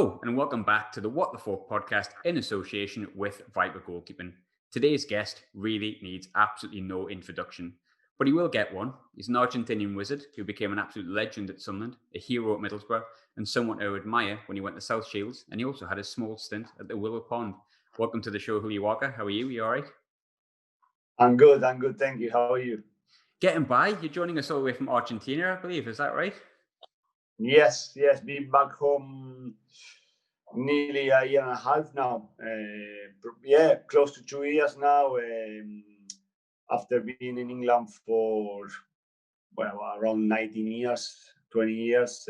Hello and welcome back to the What the Falk podcast in association with Viper Goalkeeping. Today's guest really needs absolutely no introduction, but he will get one. He's an Argentinian wizard who became an absolute legend at Sunderland, a hero at Middlesbrough, and someone to admire when he went to South Shields, and he also had a small stint at the Willow Pond. Welcome to the show, Julio Arca. How are you? Are you all right? I'm good. Thank you. How are you? Getting by. You're joining us all the way from Argentina, I believe. Is that right? Yes. Been back home nearly a year and a half now. Close to 2 years now. After being in England for around 19 years, 20 years,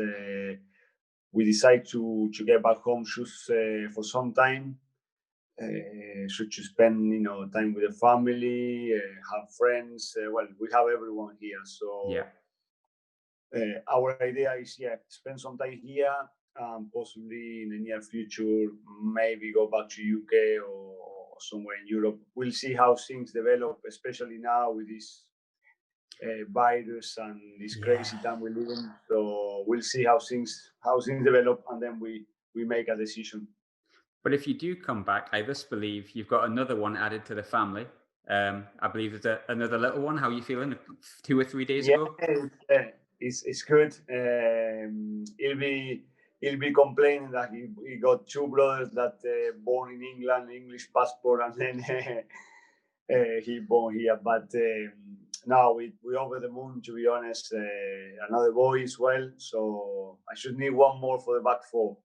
we decided to get back home just for some time. To spend time with the family, have friends. We have everyone here, so Yeah. our idea is spend some time here, possibly in the near future maybe go back to UK or somewhere in Europe. We'll see how things develop, especially now with this virus and this crazy time we live in. So we'll see how things develop, and then we make a decision. But if you do come back, I just believe you've got another one added to the family. I believe there's another little one. How are you feeling? 2 or 3 days ago? It's good. He'll be complaining that he got two brothers that born in England, English passport, and then he born here. But now we over the moon, to be honest. Another boy as well, so I should need one more for the back four.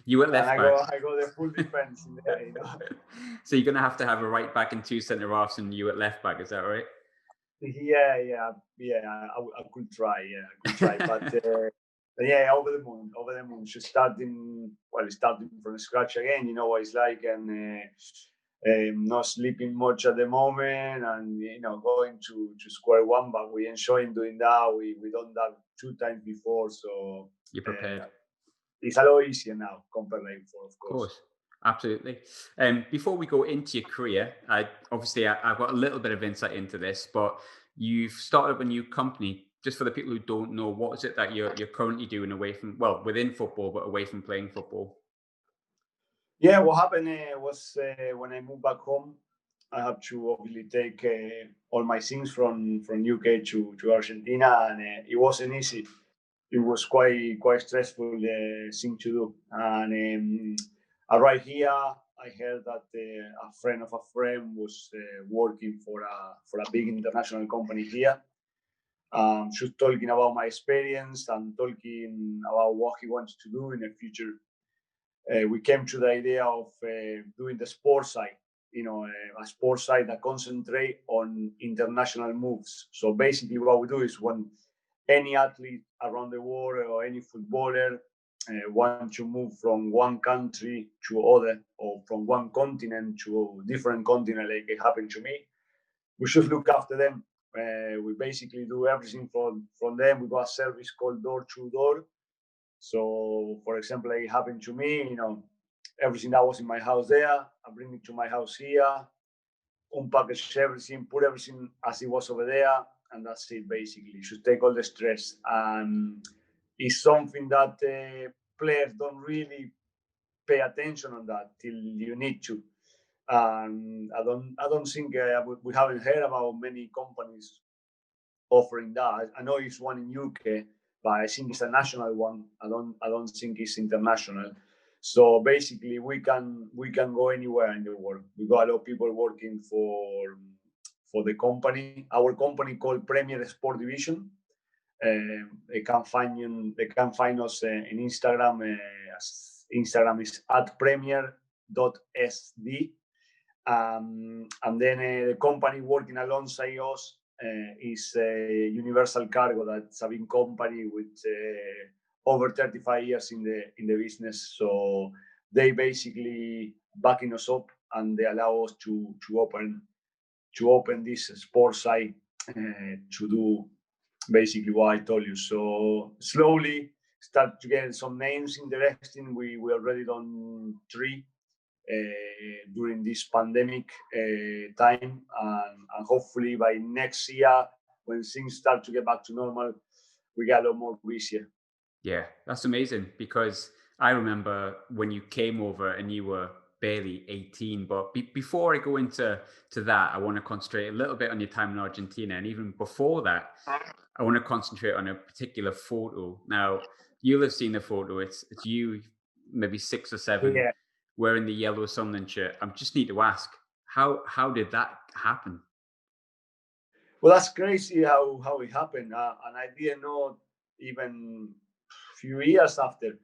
You at left back. I go the full defense in there. So you're gonna have to have a right back and two centre halves, and you at left back. Is that right? Yeah. I could try. But over the moon. Just starting from scratch again. You know what it's like, and not sleeping much at the moment, and going to square one. But we enjoying doing that. We done that 2 times before, so you're prepared. It's a lot easier now compared to before, of course. Of course. Absolutely. Before we go into your career, I've got a little bit of insight into this, but you've started up a new company. Just for the people who don't know, what is it that you're currently doing within football, but away from playing football? Yeah, what happened was when I moved back home, I had to obviously take all my things from UK to Argentina, and it wasn't easy. It was quite stressful thing to do. And I arrived here, I heard that a friend of a friend was working for a big international company here. She was talking about my experience and talking about what he wants to do in the future. We came to the idea of doing the sports side, a sports side that concentrate on international moves. So basically what we do is when any athlete around the world or any footballer want to move from one country to other, or from one continent to a different continent, like it happened to me, we should look after them. We basically do everything from them. We got a service called door to door. So, for example, like it happened to me, everything that was in my house there, I bring it to my house here, unpackage everything, put everything as it was over there, and that's it, basically. You should take all the stress. And it's something that players don't really pay attention on that till you need to. And I don't think we haven't heard about many companies offering that. I know it's one in UK, but I think it's a national one. I don't think it's international. So basically, we can go anywhere in the world. We got a lot of people working for the company. Our company called Premier Sport Division. They can find us in Instagram. Instagram is @premier.sd. And then the company working alongside us is Universal Cargo. That's a big company with over 35 years in the business. So they basically backing us up, and they allow us to open this sports site to do basically what I told you. So slowly start to get some names interesting. We already done 3 during this pandemic time, and hopefully by next year, when things start to get back to normal, we get a lot more busier. Yeah, that's amazing, because I remember when you came over and you were barely 18. But before I go into that, I want to concentrate a little bit on your time in Argentina. And even before that, I want to concentrate on a particular photo. Now, you'll have seen the photo. It's you, maybe 6 or 7, Yeah. wearing the yellow Sunderland shirt. I just need to ask, how did that happen? Well, that's crazy how it happened, and I didn't know even a few years after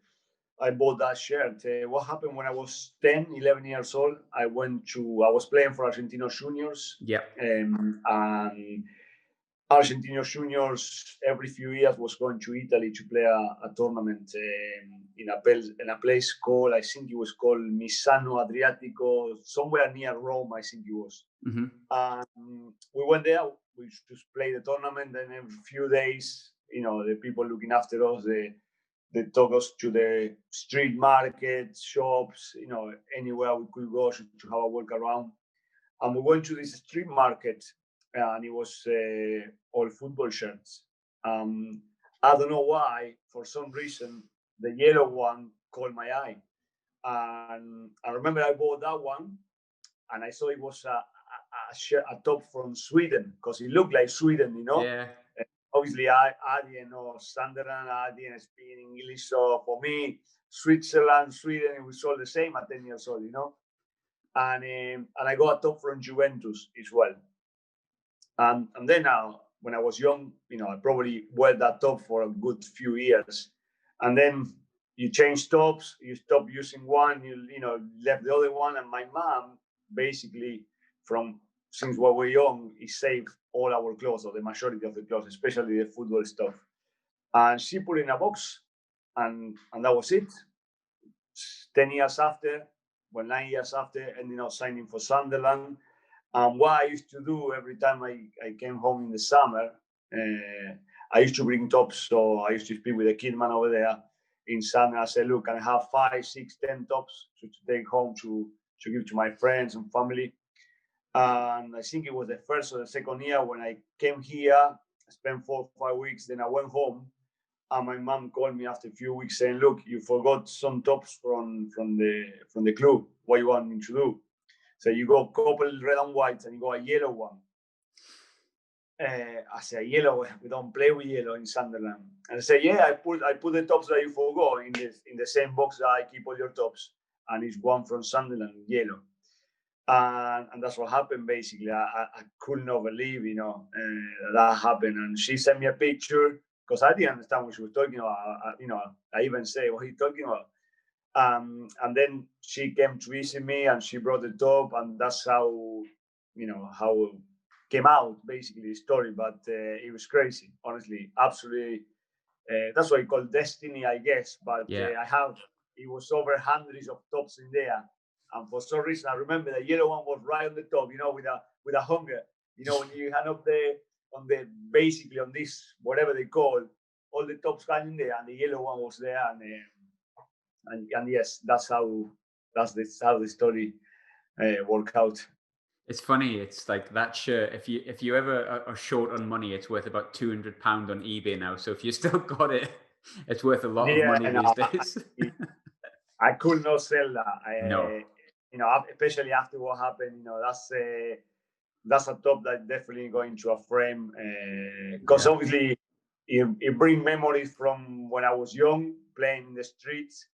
I bought that shirt. What happened when I was 10, 11 years old? I was playing for Argentinos Juniors, Yep. and Argentinos Juniors every few years was going to Italy to play a tournament in a place called, I think it was called Misano Adriatico, somewhere near Rome, I think it was. We went there, we just played the tournament, and every few days, the people looking after us, they took us to the street markets, shops, anywhere we could go to have a walk around. And we went to this street market, and it was all football shirts. I don't know why, for some reason, the yellow one caught my eye. And I remember I bought that one, and I saw it was a top from Sweden, because it looked like Sweden, Yeah. Obviously, I didn't know Sunderland, I didn't speak English. So for me, Switzerland, Sweden, it was all the same at 10 years old, And I got a top from Juventus as well. And then when I was young, I probably wore that top for a good few years. And then you change tops, you stop using one, you left the other one. And my mom, basically, since we were young, he saved all our clothes, or the majority of the clothes, especially the football stuff. And she put it in a box, and that was it. 10 years after, 9 years after, ending up signing for Sunderland. And what I used to do every time I came home in the summer, I used to bring tops. So I used to speak with the kid man over there in summer. I said, look, I have 5, 6, 10 tops to take home to give to my friends and family. And I think it was the first or the second year when I came here, I spent 4 or 5 weeks, then I went home. And my mom called me after a few weeks saying, look, you forgot some tops from the club. What you want me to do? So you got a couple red and white, and you got a yellow one. I said, yellow, we don't play with yellow in Sunderland. And I said, yeah, I put the tops that you forgot in the same box that I keep all your tops. And it's one from Sunderland, yellow. And that's what happened, basically. I could not believe, that happened. And she sent me a picture, because I didn't understand what she was talking about. I even say, what are you talking about? And then she came to visit me, and she brought the top, and that's how it came out, basically, the story. But it was crazy, honestly, absolutely. That's what I call destiny, I guess. But it was over hundreds of tops in there, and for some reason, I remember the yellow one was right on the top, with a hunger. When you hand up basically on this, whatever they call, all the tops hanging there, and the yellow one was there, and yes, that's how the story worked out. It's funny. It's like that shirt. If you ever are short on money, it's worth about £200 on eBay now. So if you still got it, it's worth a lot of money these days. I could not sell that. No. Especially after what happened. That's a top that definitely going to a frame, because obviously it brings memories from when I was young, playing in the streets,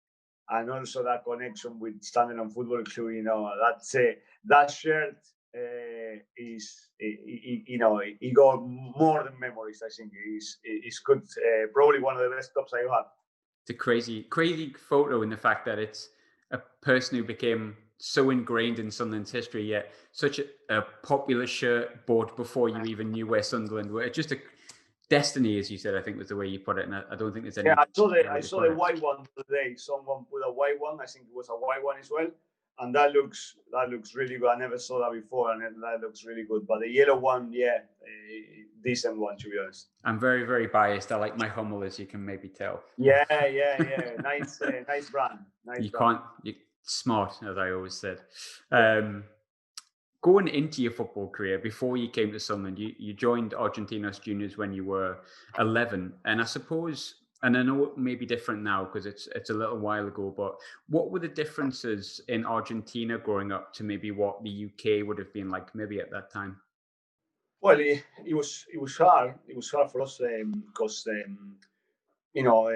and also that connection with Sunderland Football Club. That shirt it got more than memories. I think it's good. Probably one of the best tops I had. It's a crazy photo in the fact that it's a person who became so ingrained in Sunderland's history, yet such a popular shirt bought before you even knew where Sunderland were. It's just a destiny, as you said, I think was the way you put it. And I don't think there's any. Yeah, I saw the white one today. Someone put a white one. I think it was a white one as well. And that looks really good. I never saw that before, and that looks really good. But the yellow one, decent one, to be honest. I'm very, very biased. I like my Hummel, as you can maybe tell. Yeah. Nice brand. Smart, as I always said. Going into your football career, before you came to Sunderland, you joined Argentinos Juniors when you were 11. And I suppose And I know it may be different now because it's a little while ago, but what were the differences in Argentina growing up to maybe what the UK would have been like maybe at that time? Well, it was hard. It was hard for us because you know,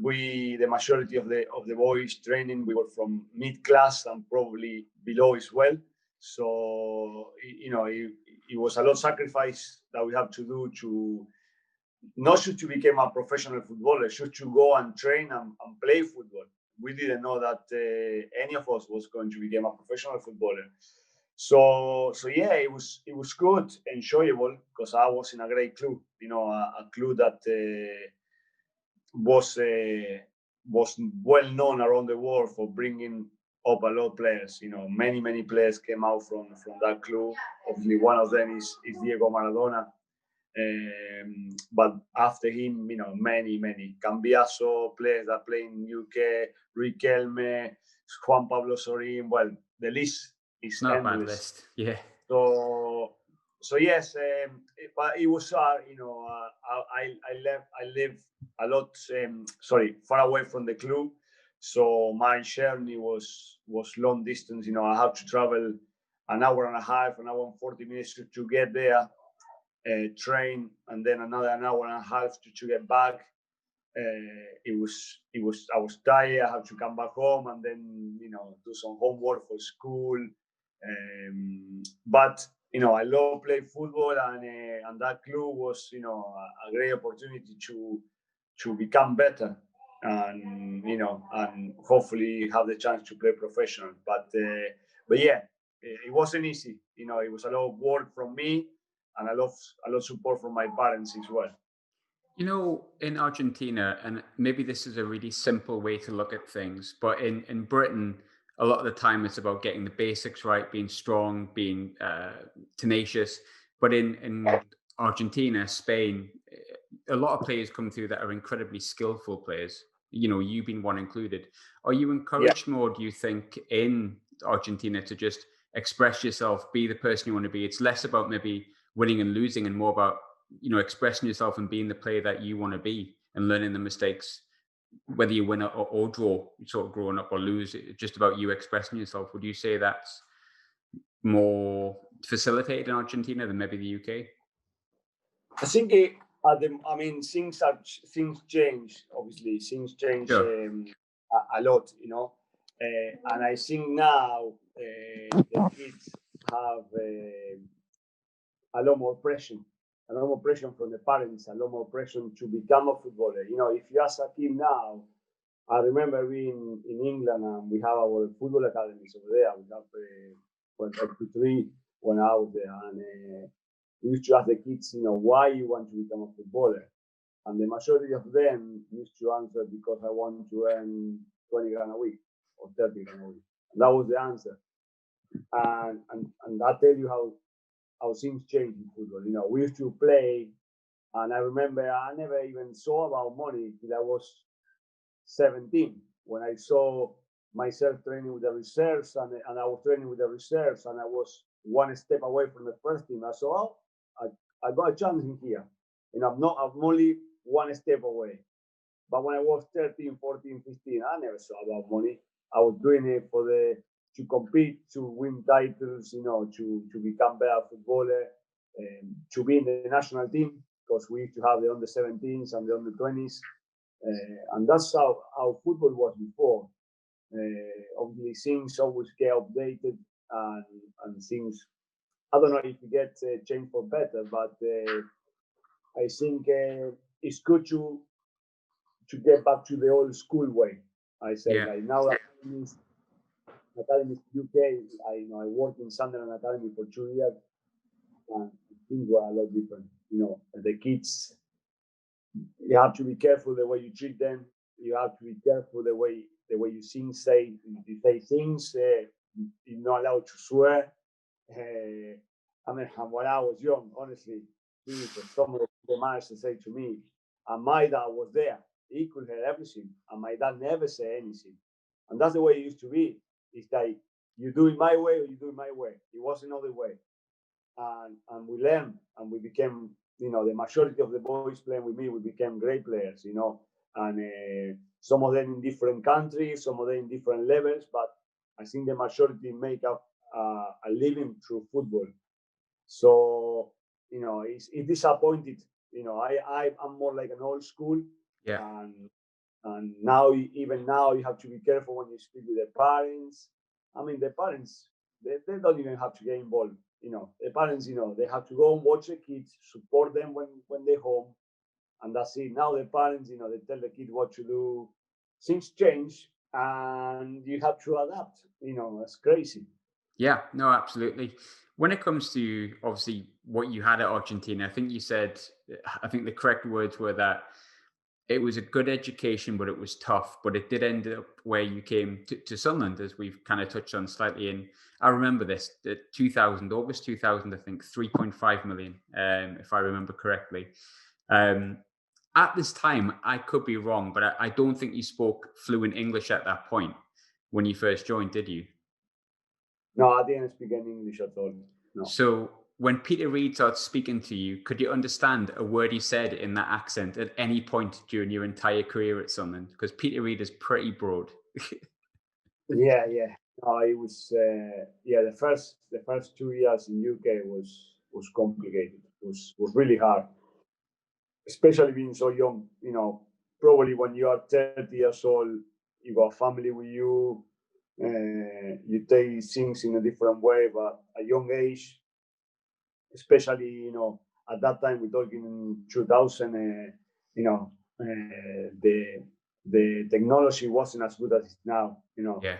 we the majority of the boys training we were from mid class and probably below as well. So you know, it was a lot of sacrifice that we have to do to not just to become a professional footballer, just to go and train and play football. We didn't know that any of us was going to become a professional footballer. So yeah, it was good, enjoyable because I was in a great club, you know, a club that was was well known around the world for bringing up a lot of players. You know, many players came out from that club. Obviously, one of them is Diego Maradona. But after him, you know, many Cambiaso players that play in UK, Riquelme, Juan Pablo Sorin. Well, the list It's is not a bad endless. list. Yeah. So so yes, but it was you know, I live a lot sorry, far away from the club, so my journey was long distance. You know, I had to travel an hour and a half, an hour and 40 minutes to get there, train, and then another an hour and a half to get back. It was I was tired. I had to come back home and then, you know, do some homework for school. But you know, I love play football, and that club was, you know, a great opportunity to become better, and you know, and hopefully have the chance to play professional. But yeah, it wasn't easy. You know, it was a lot of work from me, and a lot of support from my parents as well. You know, in Argentina, and maybe this is a really simple way to look at things, but in Britain, a lot of the time it's about getting the basics right, being strong, being tenacious. But in Argentina, Spain, a lot of players come through that are incredibly skillful players. You know, you being one included. Are you Yeah. encouraged more, do you think, in Argentina to just express yourself, be the person you want to be? It's less about maybe winning and losing and more about, you know, expressing yourself and being the player that you want to be and learning the mistakes, whether you win or draw, sort of growing up or lose. It's just about you expressing yourself. Would you say that's more facilitated in Argentina than maybe the UK? I think I mean, things change. Obviously, things change Sure. a lot, you know. And I think now the kids have a lot more pressure, a lot more pressure from the parents, a lot more pressure to become a footballer. You know, if you ask a kid now, I remember being in England and we have our football academies over there. We have well, up to three when I was there, and we used to ask the kids, you know, why you want to become a footballer, and the majority of them used to answer because I want to earn 20 grand a week or 30 grand a week. And that was the answer. And that tell you how things change in football. You know, we used to play, and I remember I never even saw about money till I was 17 when I saw myself training with the reserves, and I was training with the reserves, and I was one step away from the first team. I saw, oh, I got a chance in here. And I'm only one step away. But when I was 13, 14, 15, I never saw about money. I was doing it to compete, to win titles, you know, to become better footballer, to be in the national team, because we used to have the under 17s and the under 20s. And that's how football was before. Obviously, things always get updated, and things, I don't know if you get changed for better, but I think it's good to get back to the old school way. I say, Yeah. like now academies UK. I worked in Sunderland Academy for 2 years, and things were a lot different. You know, the kids, you have to be careful the way you treat them. You have to be careful the way you say things. You're not allowed to swear. I mean, when I was young, honestly, some of the managed to say to me, and my dad was there. He could hear everything, and my dad never say anything. And that's the way it used to be. It's like you do it my way or you do it my way. It was another way, and we learned, and we became, you know, the majority of the boys playing with me, we became great players. You know, and some of them in different countries, some of them in different levels, but I think the majority make up a living through football. So, it's disappointed. I'm more like an old school. Yeah. And now, even now, you have to be careful when you speak with the parents. I mean, the parents, they don't even have to get involved. The parents, they have to go and watch the kids, support them when they're home, and that's it. Now the parents, they tell the kid what to do. Things change, and you have to adapt. It's crazy. Yeah, no, absolutely. When it comes to obviously what you had at Argentina, I think you said, I think the correct words were that it was a good education, but it was tough. But it did end up where you came to Sunderland, as we've kind of touched on slightly. And I remember this, 2000, August 2000, I think 3.5 million, if I remember correctly. At this time, I could be wrong, but I don't think you spoke fluent English at that point when you first joined, did you? No, I didn't speak any English at all. No. So when Peter Reid started speaking to you, could you understand a word he said in that accent at any point during your entire career at Sunderland? Because Peter Reid is pretty broad. Yeah. No, it was the first 2 years in UK was complicated. Was really hard, especially being so young. Probably when you are 30 years old, you got a family with you. You take things in a different way, but at a young age, especially at that time, we're talking in 2000. The technology wasn't as good as it's now. Yeah.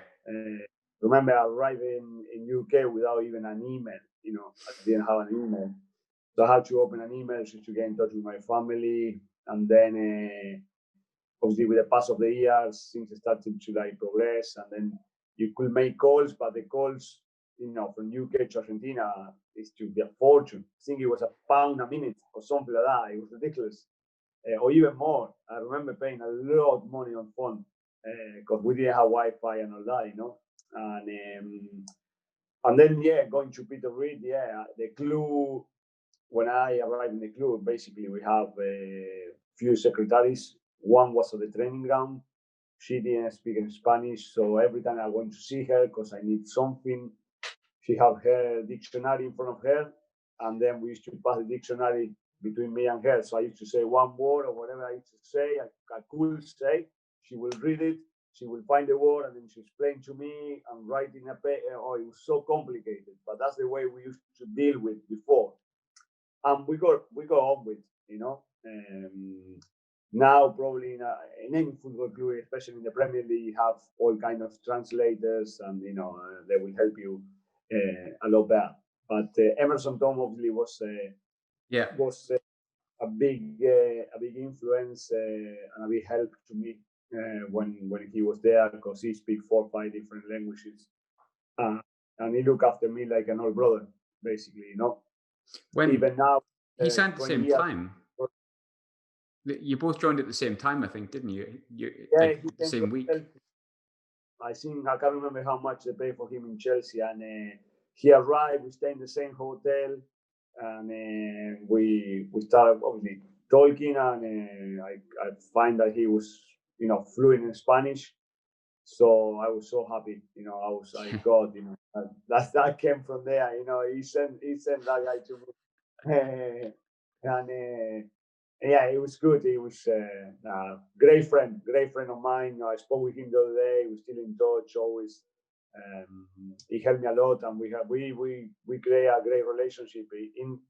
Remember arriving in UK without even an email. I didn't have an email, so I had to open an email just to get in touch with my family, and then obviously with the pass of the years, things started to progress, and then you could make calls, but the calls, from UK to Argentina is to be a fortune. I think it was £1 a minute or something like that. It was ridiculous, or even more. I remember paying a lot of money on phone because we didn't have Wi-Fi and all that, and then going to Peter Reid, the clue. When I arrived in the club, basically we have a few secretaries. One was at the training ground. She didn't speak in Spanish, so every time I went to see her because I need something, she had her dictionary in front of her, and then we used to pass the dictionary between me and her. So I used to say one word or whatever I used to say, I could say. She will read it, she will find the word, and then she explained to me and write in a paper. Oh, it was so complicated, but that's the way we used to deal with before. And we got on with. Now probably in any football club, especially in the Premier League, you have all kind of translators, and they will help you a lot better. But Emerson Tom obviously was a big influence and a big help to me when he was there, because he speaks 4 or 5 different languages, and he looked after me like an old brother, basically. When even now, he signed at the same years, time, you both joined at the same time, I think, didn't you? He the same week. I think I can't remember how much they paid for him in Chelsea, and he arrived. We stayed in the same hotel, and we started obviously talking, and I find that he was fluent in Spanish, so I was so happy. I was like, God, that came from there. He sent that guy to me, and it was good. He was a great friend of mine. I spoke with him the other day. We're still in touch always. He helped me a lot, and we create a great relationship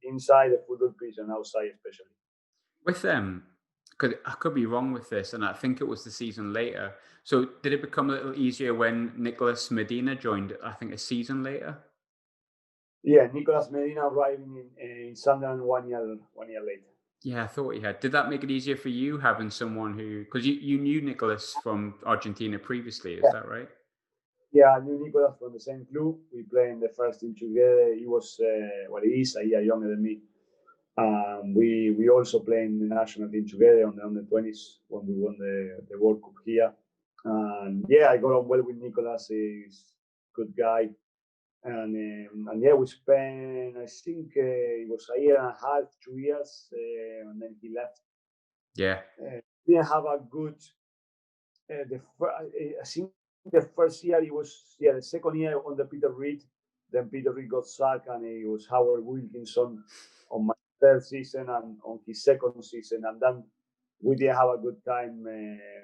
inside the football pitch and outside, especially. With them, because I could be wrong with this, and I think it was the season later. So did it become a little easier when Nicolas Medina joined, I think, a season later? Yeah, Nicolas Medina arriving in Sunderland 1 year later. Yeah, I thought he had. Did that make it easier for you having someone who, because you knew Nicolas from Argentina previously, is that right? Yeah, I knew Nicolas from the same club. We played in the first team together. He was, he is a year younger than me. We also played in the national team together on the 20s when we won the World Cup here. And I got on well with Nicolas. He's a good guy. And we spent, I think it was a year and a half, 2 years, and then he left. Yeah. didn't have a good. I think the first year it was the second year under Peter Reid. Then Peter Reid got sacked, and it was Howard Wilkinson on my third season and on his second season, and then we didn't have a good time.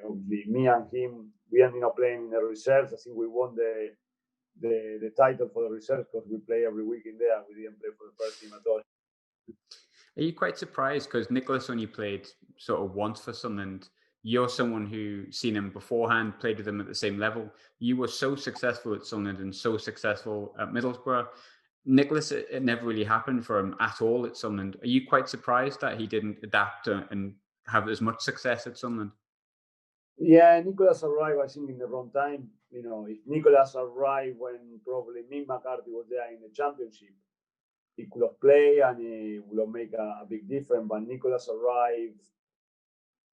Obviously, me and him, we ended up playing in the reserves. I think we won the title for the reserves because we play every week in there. We didn't play for the first team at all. Are you quite surprised because Nicholas only played sort of once for Sunderland? You're someone who seen him beforehand, played with him at the same level. You were so successful at Sunderland and so successful at Middlesbrough. Nicholas, it never really happened for him at all at Sunderland. Are you quite surprised that he didn't adapt and have as much success at Sunderland? Yeah, Nicholas arrived, I think, in the wrong time. If Nicholas arrived when probably Mick McCarthy was there in the championship, he could have played and he would have made a big difference. But Nicholas arrived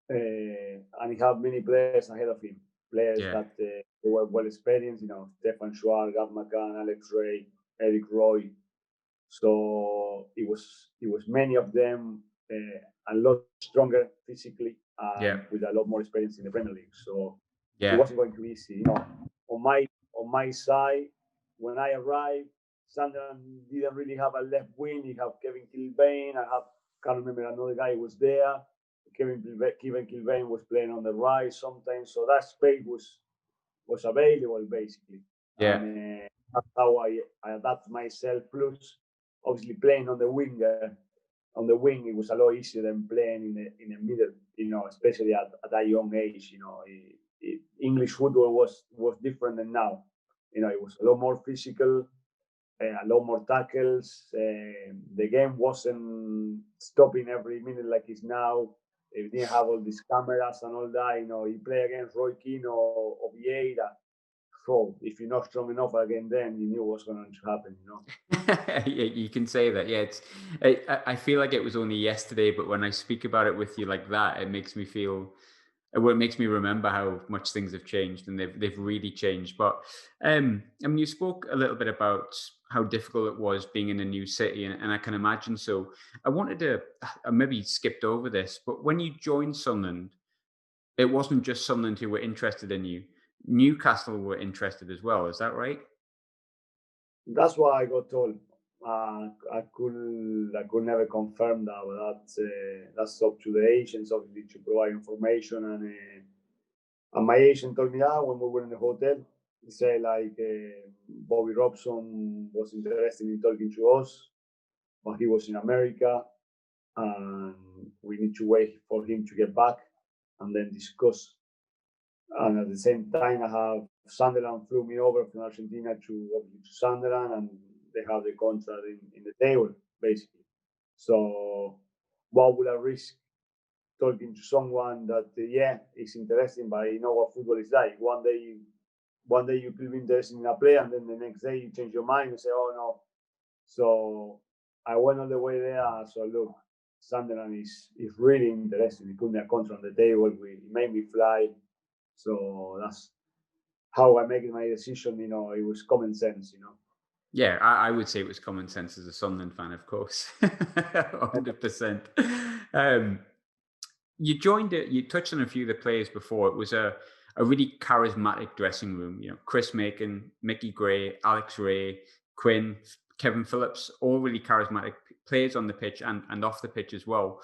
and he had many players ahead of him, players that they were well experienced. Stefan Schwal, Gav McCann, Alex Ray, Eric Roy. So it was many of them a lot stronger physically with a lot more experience in the Premier League. So it wasn't going to be easy. On my side, when I arrived, Sunderland didn't really have a left wing. You have Kevin Kilbane. Can't remember another guy who was there. Kevin Kilbane was playing on the right sometimes. So that space was available basically. Yeah. And that's how I adapt myself. Plus, obviously playing on the wing. On the wing, it was a lot easier than playing in the middle. Especially at that young age. English football was different than now. It was a lot more physical, a lot more tackles. The game wasn't stopping every minute like it's now. It didn't have all these cameras and all that. You play against Roy Keane or Vieira. So if you're not strong enough again, then you knew what's going to happen. Yeah, you can say that. Yeah, I feel like it was only yesterday, but when I speak about it with you like that, it makes me feel. Well, it makes me remember how much things have changed, and they've really changed. But I mean, you spoke a little bit about how difficult it was being in a new city, and I can imagine. So I wanted to I maybe skipped over this, but when you joined Sunderland, it wasn't just Sunderland who were interested in you. Newcastle were interested as well. Is that right? That's what I got told. I could never confirm that, but that's up to the agents obviously to provide information. And my agent told me that when we were in the hotel, he said like Bobby Robson was interested in talking to us, but he was in America, and we need to wait for him to get back and then discuss. And at the same time, I have Sunderland flew me over from Argentina to Sunderland, and they have the contract in the table, basically. So, what would I risk talking to someone that, is interesting, but you know what football is like? One day you could be interested in a player, and then the next day you change your mind and say, oh no. So, I went all the way there. So, look, Sunderland is really interesting. He put me a contract on the table. He made me fly. So that's how I make my decision. It was common sense. Yeah, I would say it was common sense as a Sunderland fan, of course, 100%. You joined it. You touched on a few of the players before. It was a really charismatic dressing room. Chris Macon, Mickey Gray, Alex Ray, Quinn, Kevin Phillips, all really charismatic players on the pitch and off the pitch as well.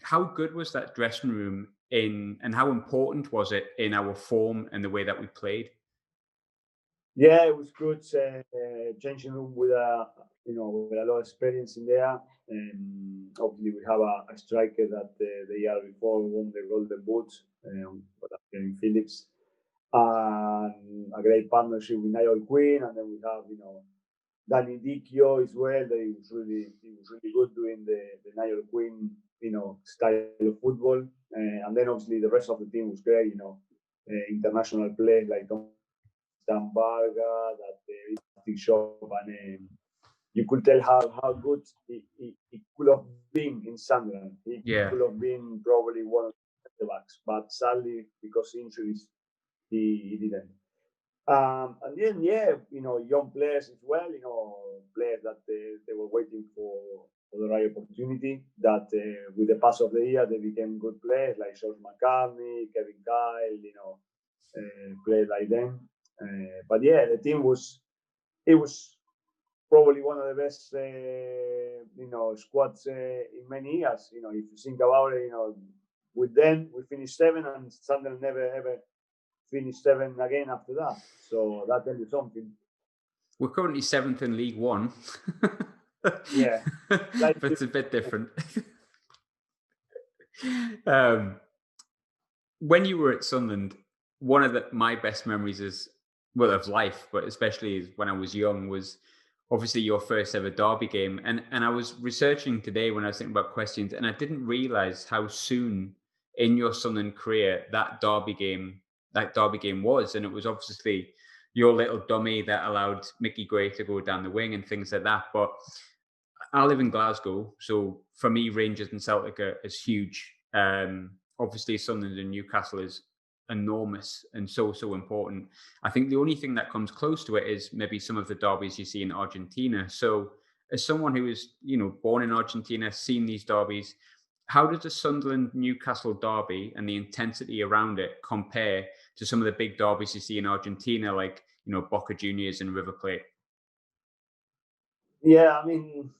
How good was that dressing room and how important was it in our form and the way that we played? Yeah, it was good. Changing room with with a lot of experience in there. Obviously, we have a striker that the year before won the Golden Boot, Kevin Phillips, and a great partnership with Niall Quinn, and then we have Danny Dicchio as well. He was really good doing the Niall Quinn style of football, and then obviously the rest of the team was great. International players like Dan Varga, that big shop, and you could tell how good he could have been in Sunderland. He could have been probably one of the backs, but sadly because injuries he didn't. And then young players as well. Players that they were waiting for the right opportunity. That with the pass of the year, they became good players like George McCartney, Kevin Kyle, players like them. But yeah, the team was probably one of the best, squads in many years. If you think about it, with them we finished 7, and Sunderland never ever finished 7 again after that. So that tells you something. We're currently 7th in League One. Yeah, but it's a bit different. When you were at Sunderland, one of my best memories of life, but especially when I was young, was obviously your first ever derby game. And I was researching today when I was thinking about questions, and I didn't realize how soon in your Sunderland career that derby game was. And it was obviously your little dummy that allowed Mickey Gray to go down the wing and things like that. But I live in Glasgow, so for me, Rangers and Celtic is huge. Obviously, Sunderland and Newcastle is enormous and so important. I think the only thing that comes close to it is maybe some of the derbies you see in Argentina. So, as someone who is, born in Argentina, seen these derbies, how does the Sunderland Newcastle derby and the intensity around it compare to some of the big derbies you see in Argentina, like Boca Juniors and River Plate? Yeah, I mean,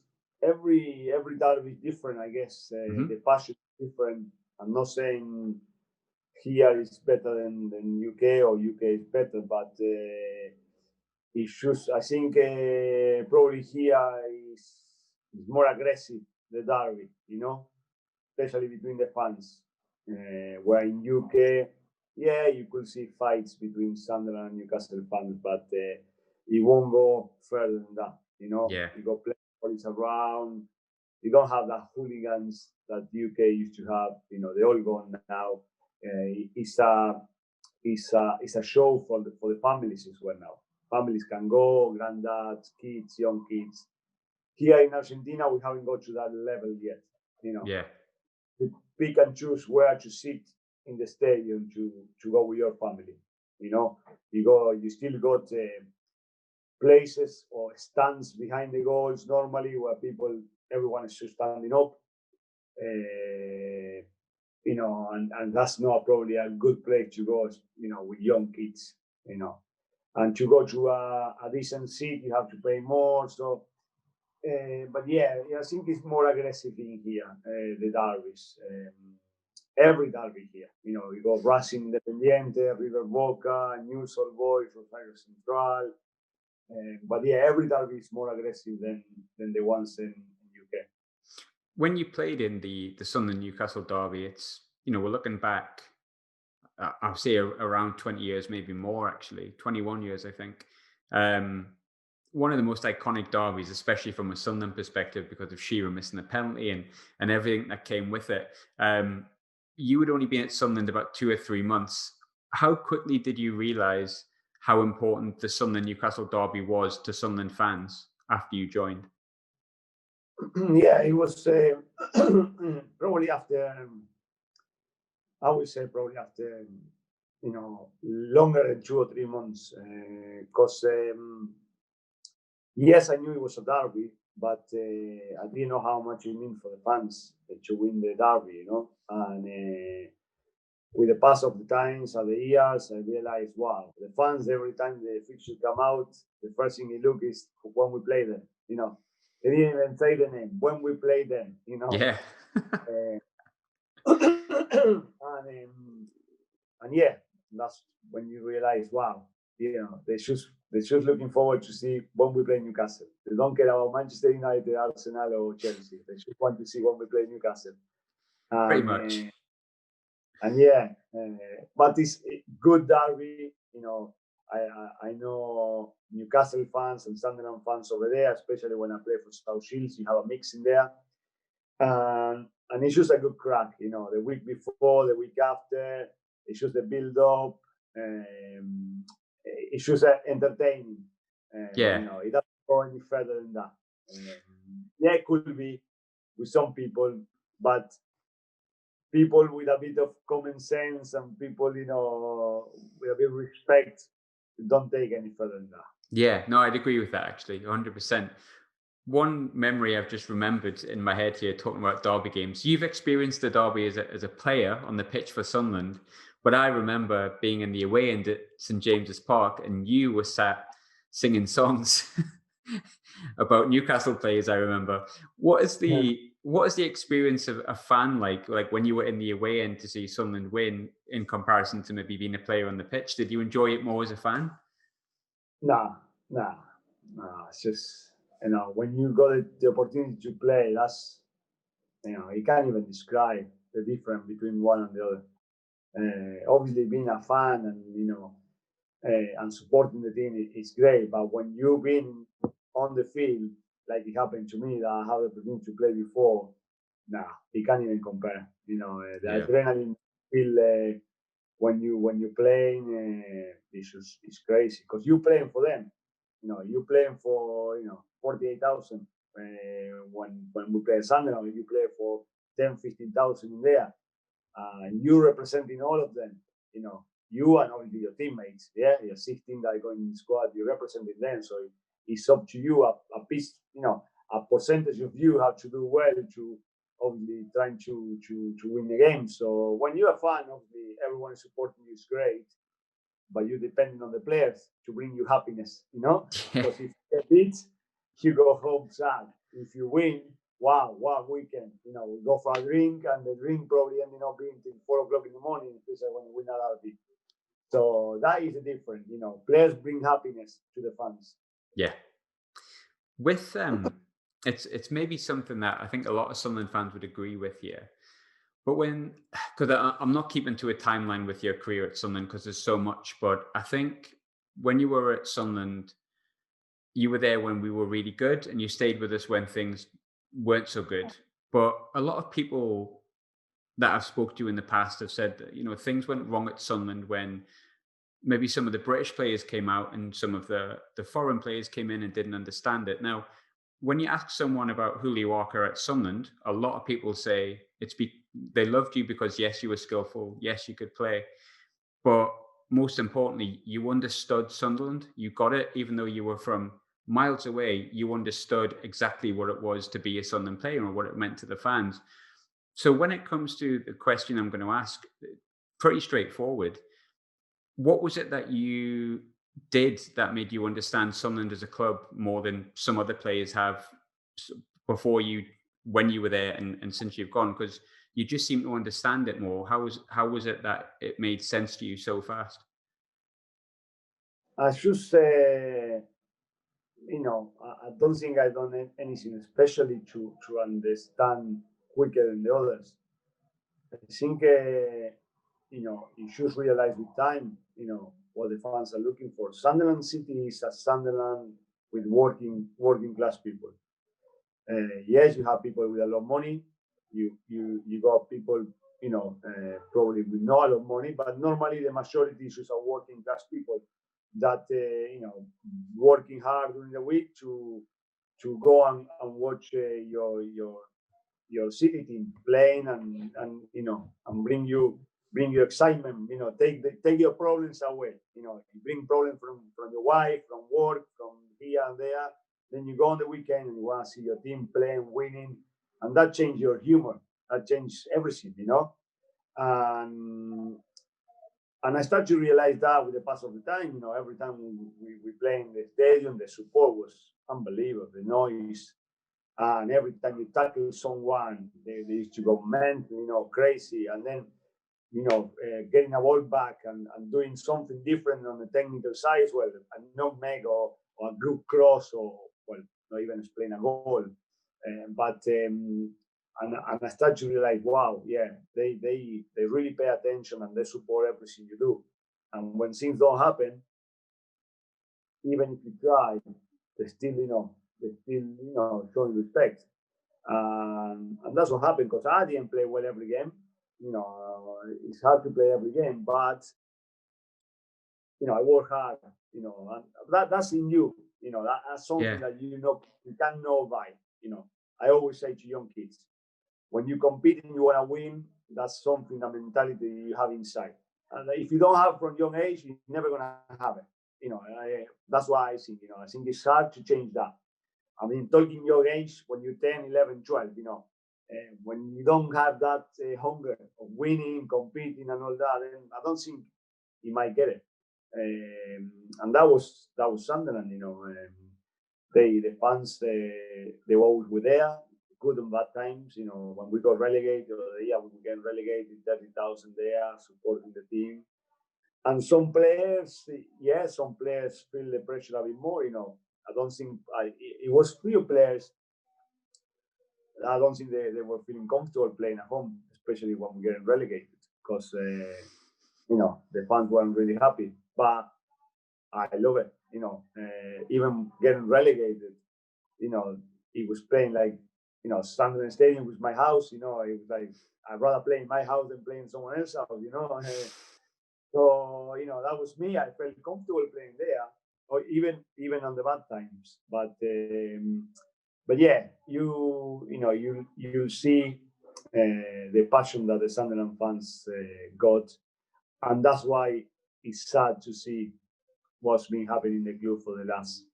every derby is different, I guess. The passion is different. I'm not saying here is better than UK or UK is better, but it's just, I think probably here is more aggressive, the derby, especially between the fans. Where in UK, yeah, you could see fights between Sunderland and Newcastle fans, but it won't go further than that. Yeah. You got police around. You don't have that hooligans that UK used to have. They're all gone now. It's a show for the families as well now. Families can go, granddads, kids, young kids. Here in Argentina, we haven't got to that level yet. Yeah. You pick and choose where to sit in the stadium to go with your family. You still got places or stands behind the goals normally where everyone is just standing up. And that's not probably a good place to go, with young kids, and to go to a decent seat, you have to pay more. So, but yeah, I think it's more aggressive in here, the derbies. Every derby here, you go Racing Independiente, River Boca, News Old Boys, Rosario Central. But yeah, every derby is more aggressive than the ones in UK. When you played in the Sunderland Newcastle derby, it's we're looking back, I'll say around 20 years, maybe more actually, 21 years I think. One of the most iconic derbies, especially from a Sunderland perspective, because of Shearer missing the penalty and everything that came with it. You had only been at Sunderland about 2 or 3 months. How quickly did you realise how important the Sunderland Newcastle derby was to Sunderland fans after you joined? Yeah, it was probably after, I would say probably after, longer than 2 or 3 months. Because, yes, I knew it was a derby, but I didn't know how much it meant for the fans to win the derby, And with the pass of the times and the years, I realized, wow, the fans, every time the fixture come out, the first thing they look is when we play them, They didn't even say the name, when we play them, Yeah. And yeah, that's when you realize, wow, they're just looking forward to see when we play Newcastle. They don't care about Manchester United, Arsenal, or Chelsea. They just want to see when we play Newcastle. Pretty much. And yeah, but it's good derby. I know Newcastle fans and Sunderland fans over there, especially when I play for South Shields. You have a mix in there, and it's just a good crack. The week before, the week after, it's just the build up. It's just entertaining. Yeah. It doesn't go any further than that. Yeah, it could be with some people, but people with a bit of common sense and people, with a bit of respect, don't take any further than that. Yeah, no, I'd agree with that actually, 100%. one memory I've just remembered in my head here, talking about derby games. You've experienced the derby as a player on the pitch for Sunderland, but I remember being in the away end at St James's Park, and you were sat singing songs about Newcastle players. I remember. What is the experience of a fan like when you were in the away end to see Sunderland win in comparison to maybe being a player on the pitch? Did you enjoy it more as a fan? Nah, nah, nah. It's just, when you got the opportunity to play, that's, you can't even describe the difference between one and the other. Obviously, being a fan and supporting the team is great, but when you've been on the field, like it happened to me, that I had the opportunity to play before, nah, it can't even compare. The adrenaline feel when you're playing, it's crazy because you're playing for them. You're playing for 48,000. When we play Sunderland, you play for 10,000-15,000 in there, and you representing all of them. You and obviously your teammates. Yeah, your 16 that are going in the squad, you're representing them. So it's up to you. A piece, a percentage of you have to do well to obviously trying to win the game. So when you're a fan, obviously everyone is supporting you is great, but you're depending on the players to bring you happiness. Because if you get beat, you go home sad. If you win, wow, what weekend. We go for a drink, and the drink probably ending up being till 4 o'clock in the morning, especially when we win a derby. So that is the difference. Players bring happiness to the fans. Yeah. With it's maybe something that I think a lot of Sunderland fans would agree with here. But because I'm not keeping to a timeline with your career at Sunderland because there's so much, but I think when you were at Sunderland, you were there when we were really good, and you stayed with us when things weren't so good. But a lot of people that I've spoke to in the past have said that, things went wrong at Sunderland when maybe some of the British players came out and some of the foreign players came in and didn't understand it. Now, when you ask someone about Julio Arca at Sunderland, a lot of people say they loved you because, yes, you were skillful, yes, you could play, but most importantly, you understood Sunderland. You got it, even though you were from miles away. You understood exactly what it was to be a Sunderland player and what it meant to the fans. So when it comes to the question I'm going to ask, pretty straightforward. What was it that you did that made you understand Sunderland as a club more than some other players have when you were there and since you've gone? Because you just seem to understand it more. How was it that it made sense to you so fast? I should say, I don't think I've done anything especially to understand quicker than the others. I think, you should realize with time, what the fans are looking for. Sunderland City is a Sunderland with working class people. Yes, you have people with a lot of money. You got people, probably with not a lot of money, but normally the majority is just working class people that working hard during the week to go and watch your city team playing and bring you excitement. Take your problems away. You bring problems from your wife, from work, from here and there. Then you go on the weekend and you want to see your team playing, winning, and that changes your humor. That changes everything. And I started to realize that with the pass of the time. Every time we play in the stadium, the support was unbelievable. The noise. And every time you tackle someone, they used to go mental, crazy. And then, getting a ball back and doing something different on the technical side as well, a nutmeg or a group cross or, well, not even explain a goal. And I started to realize, wow, yeah, they really pay attention and they support everything you do. And when things don't happen, even if you try, they still, showing respect. And that's what happened because I didn't play well every game. It's hard to play every game, but I work hard. And that's in you. That's something that you can know by. I always say to young kids, when you compete and you want to win, that's something, a mentality you have inside. And if you don't have from young age, you're never gonna have it. That's why I think. I think it's hard to change that. I mean, talking your age, when you're 10, 11, 12, when you don't have that hunger of winning, competing, and all that, then I don't think he might get it. And that was Sunderland. The fans they always were there, good and bad times. When we got relegated, or the year we were getting relegated, 30,000 there supporting the team. And some players feel the pressure a bit more. I don't think it was few players. I don't think they were feeling comfortable playing at home, especially when we getting relegated, because the fans weren't really happy. But I love it. Even getting relegated, it was playing like Sunderland Stadium was my house. It was like I'd rather play in my house than play in someone else's house. So that was me. I felt comfortable playing there, or even on the bad times. But yeah, you see the passion that the Sunderland fans got, and that's why it's sad to see what's been happening in the club for the last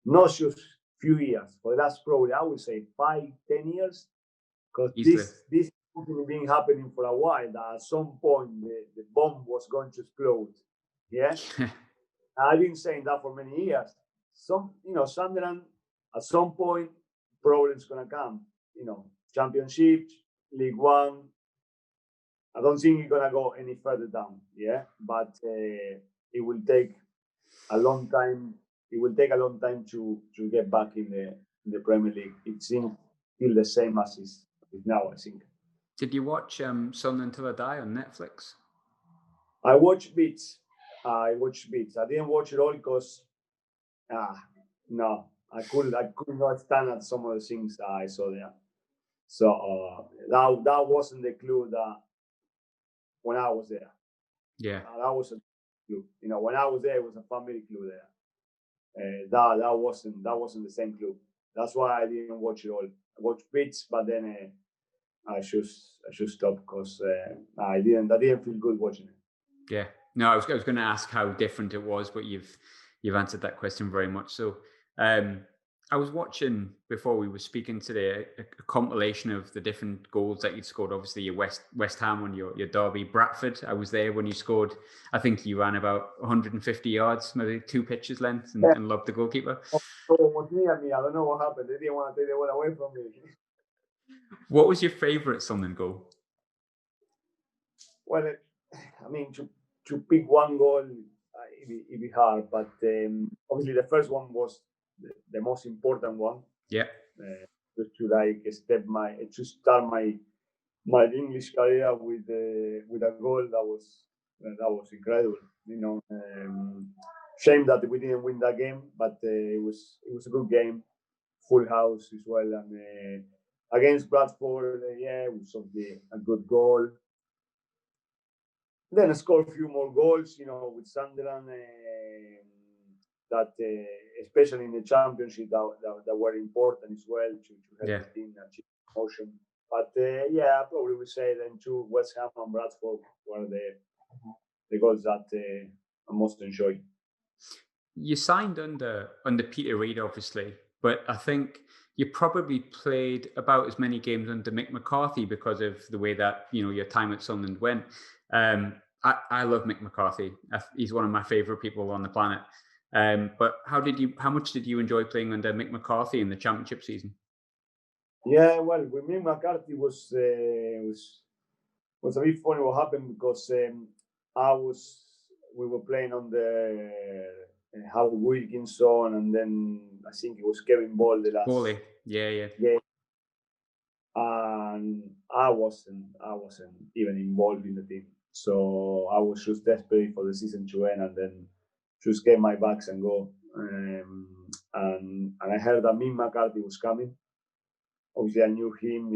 not just few years, for the last probably I would say 5-10 years, because this has been happening for a while. That at some point the bomb was going to explode. Yeah, I've been saying that for many years. Sunderland at some point problems gonna come. Championship, League One. I don't think it's gonna go any further down. Yeah, but it will take a long time. It will take a long time to get back in the Premier League. It seems still the same as is now, I think. Did you watch Sunderland Till I Die on Netflix? I watched bits. I didn't watch it all because no, I could not stand at some of the things that I saw there. So that wasn't the clue that when I was there. Yeah, that was a clue. When I was there, it was a family clue there. That wasn't the same clue. That's why I didn't watch it all. I watched bits, but then I should stop because I didn't feel good watching it. Yeah. No, I was going to ask how different it was, but you've answered that question very much. So I was watching before we were speaking today a compilation of the different goals that you'd scored. Obviously, your West Ham on your derby, Bradford. I was there when you scored. I think you ran about 150 yards, maybe 2 pitches length, and lobbed the goalkeeper. So it was me. I don't know what happened. They didn't want to take the ball away from me. What was your favourite Sunderland goal? Well, to pick one goal, it'd be hard. But obviously, the first one was the most important one. Yeah. Just to start my English career with a goal that was incredible. Shame that we didn't win that game, but it was a good game, full house as well, and against Bradford, it was a good goal. Then I scored a few more goals, with Sunderland, that especially in the championship that were important as well to help the team achieve promotion. But I probably would say then 2 West Ham and Bradford were the goals that I most enjoyed. You signed under Peter Reid, obviously, but I think you probably played about as many games under Mick McCarthy because of the way that your time at Sunderland went. I love Mick McCarthy. He's one of my favourite people on the planet. But how much did you enjoy playing under Mick McCarthy in the championship season? Yeah, well, with Mick McCarthy was a bit funny what happened because we were playing on the Howard Wilkinson, and then I think it was Kevin Ball the last. Bally. Yeah. And I wasn't even involved in the team, so I was just desperate for the season to end and then just get my bags and go. And I heard that Mick McCarthy was coming. Obviously, I knew him,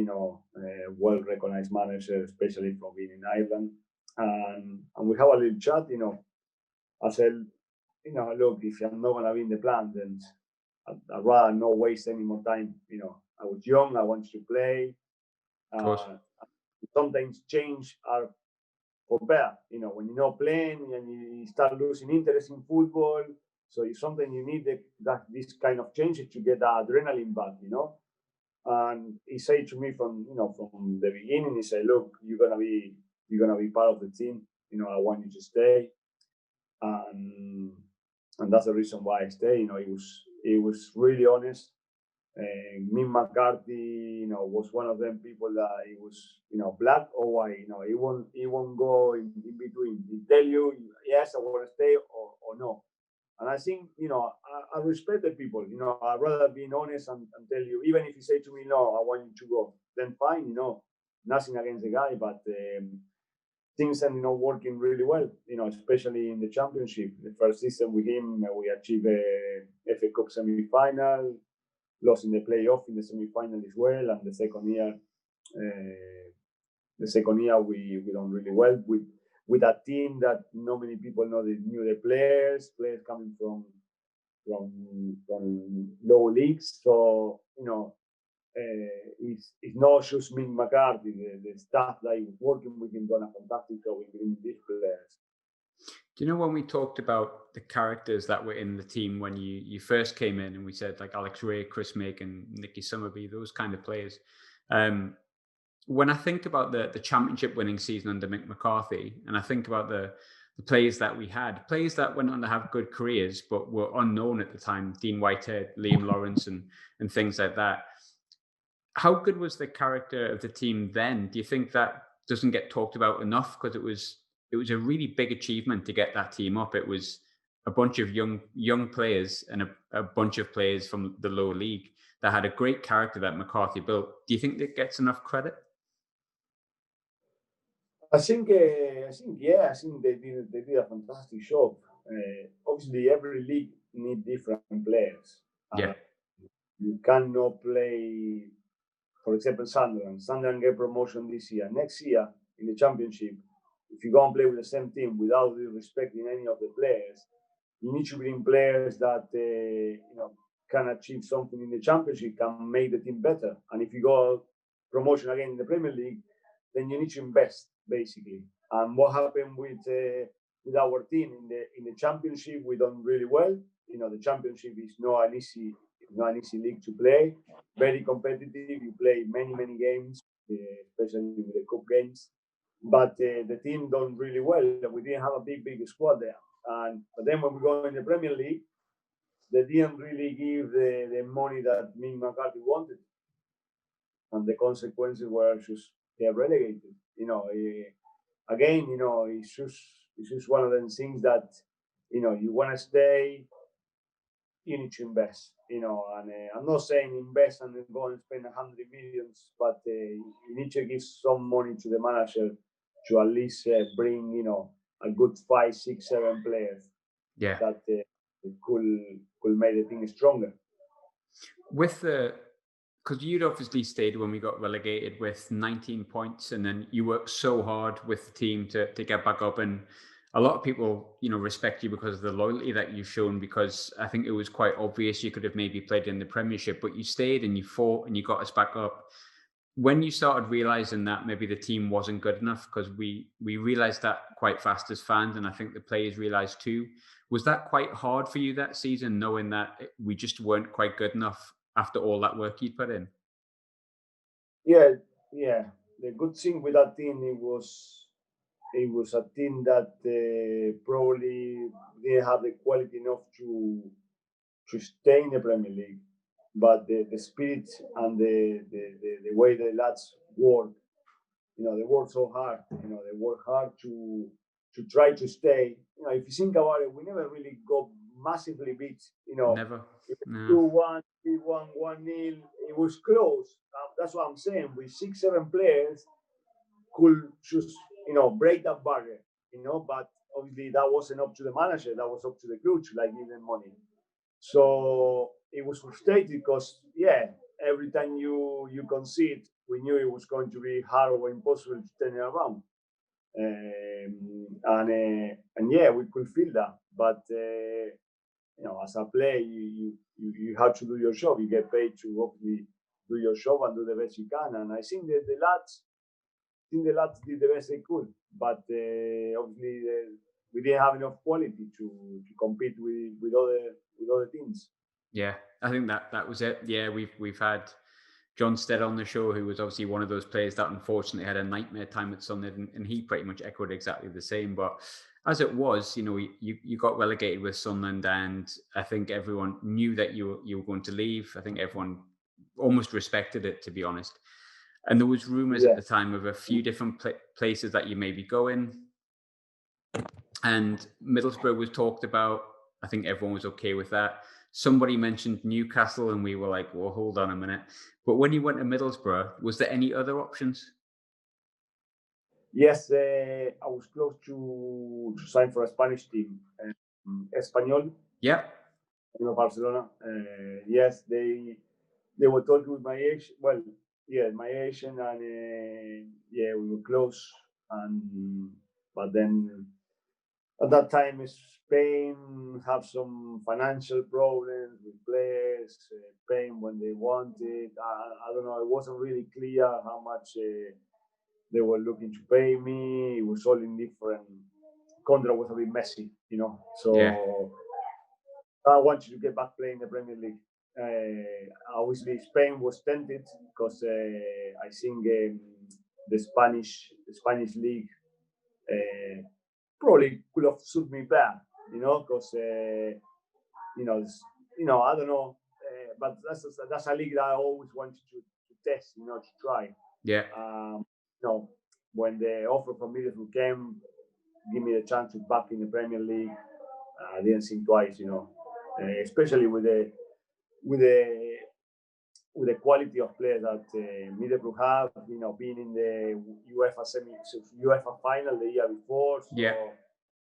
well-recognized manager, especially from being in Ireland. And we have a little chat, I said, look, if I'm not going to be in the plan, then I'd rather not waste any more time. I was young, I wanted to play. Sometimes change are for better. When you're not playing and you start losing interest in football, So it's something you need this kind of changes to get the adrenaline back, And he said to me from the beginning, he said, "Look, you're gonna be part of the team. I want you to stay." And that's the reason why I stay. He was really honest. Mick McCarthy, was one of them people that he was, black or white. He won't go in between. He tell you, yes, I want to stay or no. And I think, I respect the people. I'd rather be honest and tell you, even if you say to me, no, I want you to go, then fine. Nothing against the guy, but things are working really well. Especially in the championship. The first season with him, we achieved a FA Cup semi-final. Lost in the playoff in the semi-final as well, and the second year we done really well with a team that not many people knew the players coming from low leagues. So it's not just Mick McCarthy. The staff that is working with him done a fantastic job in bringing these players. Do you know when we talked about the characters that were in the team when you first came in, and we said like Alex Ray, Chris Macon, Nicky Summerby, those kind of players? When I think about the championship winning season under Mick McCarthy, and I think about the players that we had, players that went on to have good careers but were unknown at the time, Dean Whitehead, Liam Lawrence, and things like that. How good was the character of the team then? Do you think that doesn't get talked about enough? Because it was a really big achievement to get that team up. It was a bunch of young players and a bunch of players from the lower league that had a great character that McCarthy built. Do you think that gets enough credit? I think they did a fantastic job. Obviously, every league needs different players. Yeah. You cannot play, for example, Sunderland. Sunderland get promotion this year. Next year in the championship, if you go and play with the same team without respecting any of the players, you need to bring players that can achieve something in the championship, can make the team better. And if you go promotion again in the Premier League, then you need to invest basically. And what happened with our team in the championship, we done really well. The championship is not an easy league to play. Very competitive. You play many games, especially with the cup games. But the team done really well. We didn't have a big squad there. But then when we go in the Premier League, they didn't really give the money that Mick McCarthy wanted, and the consequences were just relegated. It's just one of those things that you want to stay, you need to invest. And I'm not saying invest and then go and spend 100 millions, but you need to give some money to the manager to at least bring a good 5, 6, 7 players. Yeah. That could make the thing stronger. Because you'd obviously stayed when we got relegated with 19 points, and then you worked so hard with the team to get back up. And a lot of people, respect you because of the loyalty that you've shown, because I think it was quite obvious you could have maybe played in the Premiership, but you stayed and you fought and you got us back up. When you started realizing that maybe the team wasn't good enough, because we realized that quite fast as fans, and I think the players realized too, was that quite hard for you that season, knowing that we just weren't quite good enough after all that work you'd put in? Yeah. The good thing with that team, it was a team that probably didn't have the quality enough to stay in the Premier League. But the spirit and the way the lads work, they work so hard. They work hard to try to stay. If you think about it, we never really got massively beat. Never. 2-1, 3-1, 1-0. It was close. That's what I'm saying. With 6, 7 players, could just break that barrier. But obviously that wasn't up to the manager. That was up to the crew to give them money. So it was frustrating because every time you concede, we knew it was going to be hard or impossible to turn it around. We could feel that. But as a player, you have to do your job. You get paid to hopefully do your job and do the best you can. And I think the lads did the best they could. But obviously we didn't have enough quality to compete with other teams. Yeah, I think that was it. Yeah, we've had John Stead on the show, who was obviously one of those players that unfortunately had a nightmare time at Sunderland, and he pretty much echoed exactly the same. But as it was, you got relegated with Sunderland, and I think everyone knew that you were going to leave. I think everyone almost respected it, to be honest. And there was rumours at the time of a few different places that you may be going. And Middlesbrough was talked about. I think everyone was okay with that. Somebody mentioned Newcastle, and we were like, well, hold on a minute. But when you went to Middlesbrough, was there any other options? Yes, I was close to sign for a Spanish team, Espanyol. Yeah. Barcelona. Yes, they were talking with my agent. Well, yeah, my agent, and yeah, we were close. But then at that time, Spain have some financial problems with players paying when they wanted. I don't know. It wasn't really clear how much they were looking to pay me. It was all indifferent. Contract was a bit messy, So yeah. I wanted to get back playing the Premier League. Obviously, Spain was tempted because I think the Spanish league probably could have suited me better, because I don't know, but that's a league that I always wanted to test, to try. Yeah. When the offer from Middlesbrough came, give me the chance to back in the Premier League. I didn't think twice, especially with the quality of players that Middlesbrough have, being in the UEFA final the year before. So yeah.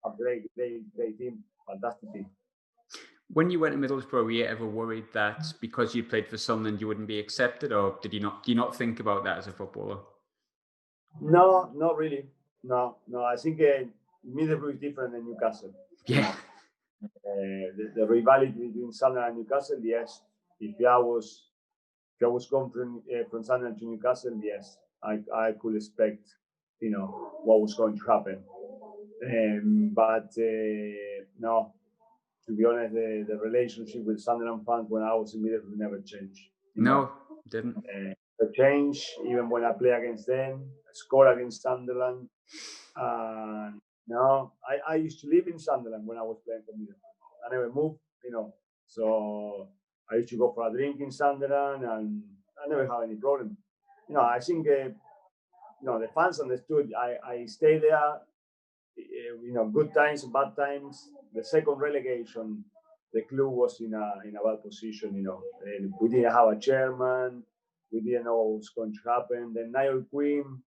A great team, fantastic team. When you went to Middlesbrough, were you ever worried that because you played for Sunderland, you wouldn't be accepted, or do you not think about that as a footballer? No, not really. No. I think Middlesbrough is different than Newcastle. Yeah. The rivalry between Sunderland and Newcastle, yes. If I was going from Sunderland to Newcastle, yes, I could expect, what was going to happen. But no, to be honest, the relationship with Sunderland fans when I was in Middlesbrough never changed. No, didn't. The change, even when I play against them, I score against Sunderland. No, I used to live in Sunderland when I was playing for Middlesbrough. I never moved, so I used to go for a drink in Sunderland, and I never had any problem. I think the fans understood. I stayed there. Good times, bad times. The second relegation, the club was in a bad position. We didn't have a chairman. We didn't know what was going to happen. Then Niall Quinn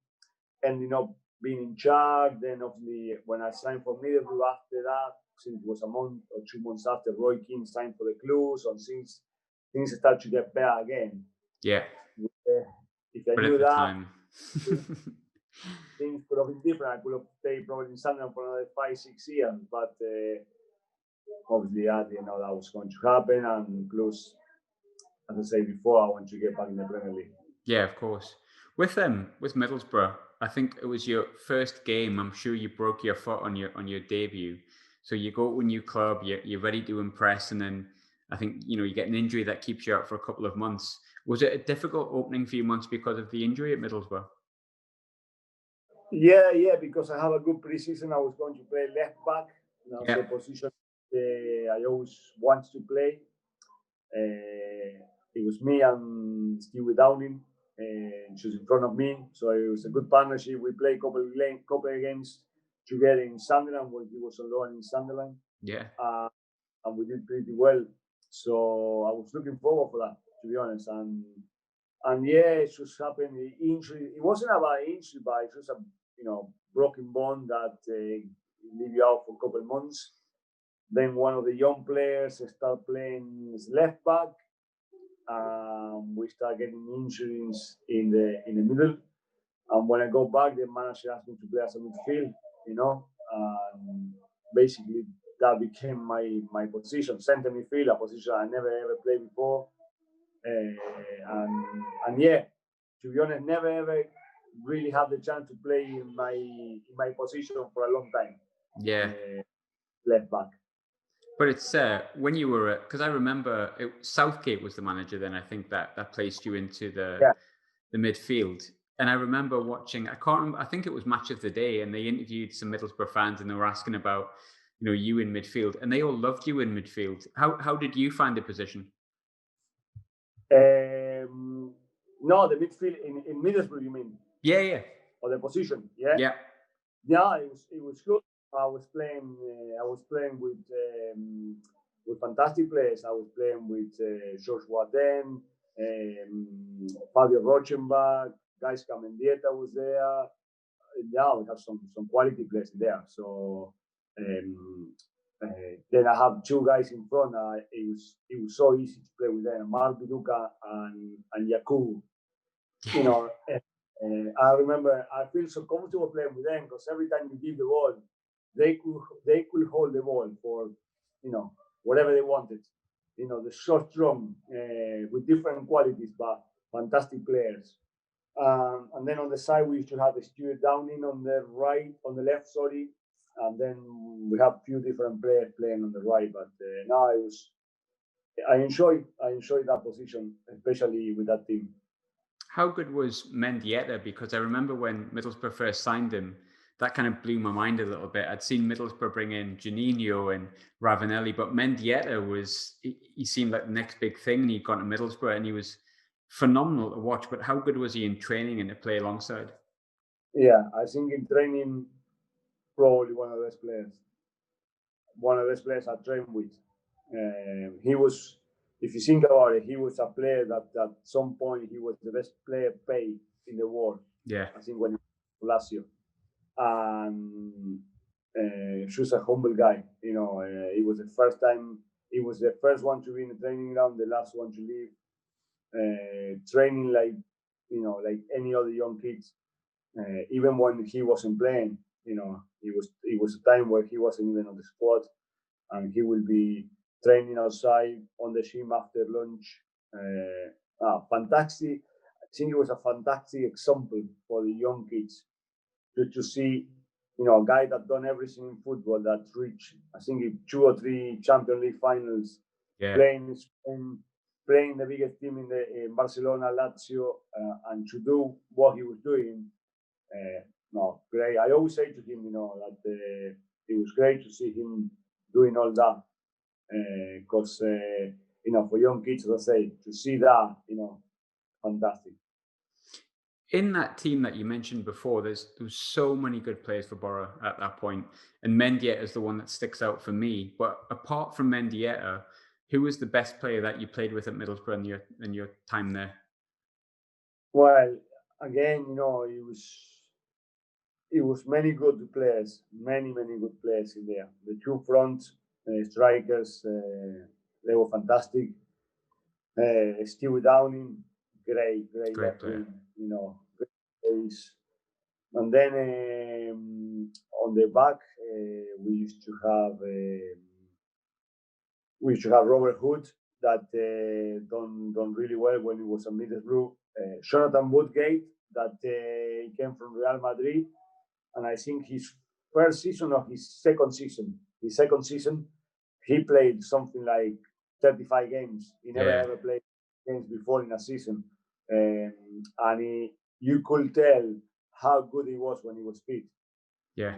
ended up being in charge. Then obviously when I signed for Middlesbrough after that, since it was a month or 2 months after, Roy Keane signed for the club, so things start to get better again. Yeah. If I knew that, things could have been different. I could have stayed probably in Sunderland for another 5-6 years, but obviously I didn't know that was going to happen. And plus, as I said before, I want to get back in the Premier League. Yeah, of course. With Middlesbrough, I think it was your first game. I'm sure you broke your foot on your debut. So you go to a new club, you're ready to impress, and then I think you get an injury that keeps you out for a couple of months. Was it a difficult opening few months because of the injury at Middlesbrough? Yeah, because I have a good preseason. I was going to play left back. The position I always wanted to play. It was me and Stewie Downing, and she was in front of me. So it was a good partnership. We played a couple of games together in Sunderland when he was alone in Sunderland. Yeah. And we did pretty well. So I was looking forward for that, to be honest. And yeah, it just happened. The injury. It wasn't about injury, but it was a broken bone that leave you out for a couple of months. Then one of the young players started playing left back. We start getting injuries in the middle. And when I go back, the manager asked me to play as a midfield. And basically that became my position, center midfield, a position I never ever played before. And yeah, to be honest, never ever really had the chance to play in my position for a long time. Yeah. Left back. But it's when you were, because I remember Southgate was the manager then, I think that placed you into the midfield. And I remember watching, I can't remember, I think it was Match of the Day, and they interviewed some Middlesbrough fans and they were asking about, you in midfield, and they all loved you in midfield. How did you find the position? No, the midfield in Middlesbrough, you mean? Yeah. Or the position, yeah? Yeah. Yeah, it was good. I was playing with fantastic players. I was playing with George Waden, Fabio Rochenbach, guys Camendieta was there. Yeah, we have some quality players there. So then I have two guys in front. It was so easy to play with them, Mark Viduka and Yakubu. I remember I feel so comfortable playing with them because every time you give the ball, they could hold the ball for whatever they wanted. The short strong with different qualities, but fantastic players. And then on the side we should have Stuart Downing on the left, sorry, and then we have a few different players playing on the right. But now I enjoyed that position, especially with that team. How good was Mendieta? Because I remember when Middlesbrough first signed him, that kind of blew my mind a little bit. I'd seen Middlesbrough bring in Juninho and Ravanelli, but Mendieta he seemed like the next big thing, and he got to Middlesbrough and he was phenomenal to watch. But how good was he in training and to play alongside? Yeah, I think in training, probably one of the best players I trained with. He was, if you think about it, he was a player that at some point he was the best player paid in the world. Yeah, I think when he was last year, and he was a humble guy. He was the first time. He was the first one to be in the training ground, the last one to leave. Training like any other young kids. Even when he wasn't playing, it was a time where he wasn't even on the squad, and he will be training outside on the gym after lunch. Fantastic. I think it was a fantastic example for the young kids to see, a guy that done everything in football, that reached, I think, 2 or 3 Champions League finals, playing the biggest team in Barcelona, Lazio, and to do what he was doing. No, great. I always say to him, that it was great to see him doing all that, because for young kids, as I say, to see that, fantastic. In that team that you mentioned before, there was so many good players for Borough at that point, and Mendieta is the one that sticks out for me. But apart from Mendieta, who was the best player that you played with at Middlesbrough in your time there? Well, again, it was many good players, many good players in there. The two front strikers, they were fantastic. Steve Downing, great player. Great players. And then on the back, we used to have Robert Hood, that done really well when he was at Middlesbrough. Jonathan Woodgate, that came from Real Madrid, and I think his first season or his second season, he played something like 35 games. He never ever played games before in a season, and you could tell how good he was when he was fit. Yeah.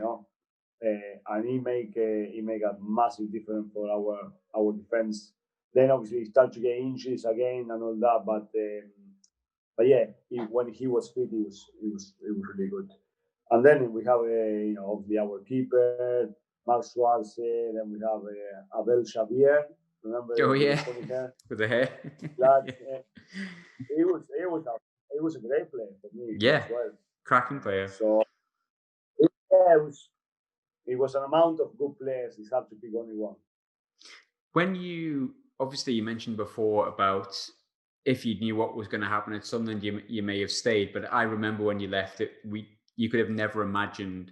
And he make a massive difference for our defense. Then obviously he started to get injuries again and all that, but yeah, when he was fit, he was really good. And then we have obviously our keeper, Mark Schwarze. Then we have Abel Xavier. Remember? Oh yeah, with the hair. It was a great player for me. Yeah, as well. Cracking player. So it was an amount of good players. It's hard to pick only one. When you mentioned before about if you knew what was going to happen at Sunderland, you may have stayed. But I remember when you left, you could have never imagined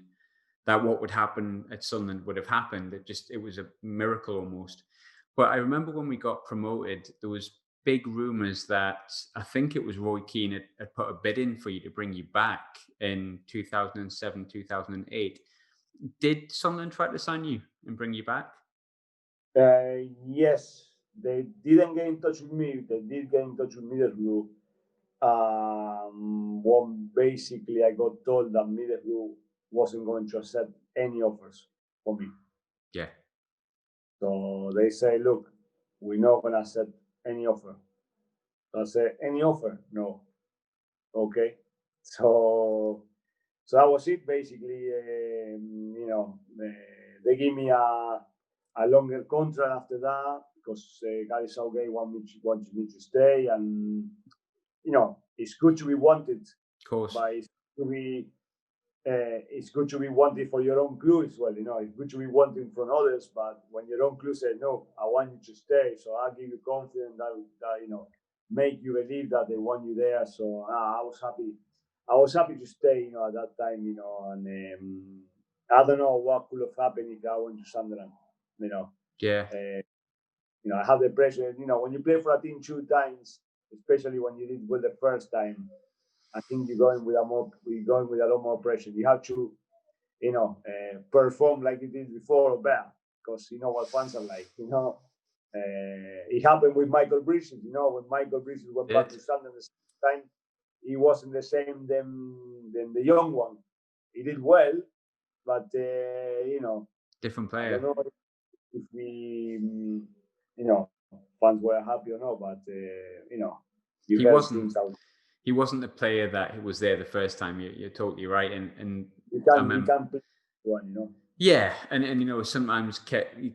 that what would happen at Sunderland would have happened. It was a miracle almost. But I remember when we got promoted, there was big rumours that I think it was Roy Keane had put a bid in for you to bring you back in 2007, 2008. Did Sunderland try to sign you and bring you back? Yes, they didn't get in touch with me. They did get in touch with Middlesbrough. When basically I got told that Middlesbrough wasn't going to accept any offers for me. Yeah. So they say, look, we're not going to accept any offer. So I said, any offer? No. Okay. So that was it. Basically, they gave me a longer contract after that because Gareth Southgate wanted me to stay, and it's good to be wanted, Of course. but it's good to be wanted for your own club as well. It's good to be wanted from others, but when your own club said no, I want you to stay, so I'll give you confidence that make you believe that they want you there. So I was happy. I was happy to stay, at that time, and I don't know what could have happened if I went to Sunderland. Yeah. I have the pressure. When you play for a team 2 times, especially when you did well the first time, I think you're going with a lot more pressure. You have to, perform like you did before or better, because you know what fans are like. It happened with Michael Bridges. When Michael Bridges went back to Sunderland the same time, he wasn't the same than the young one. He did well, but Different I player. don't know if we, fans were happy or not, but you He heard wasn't. things out. He wasn't the player that was there the first time. You're totally right. And You I can't play one. Yeah, and sometimes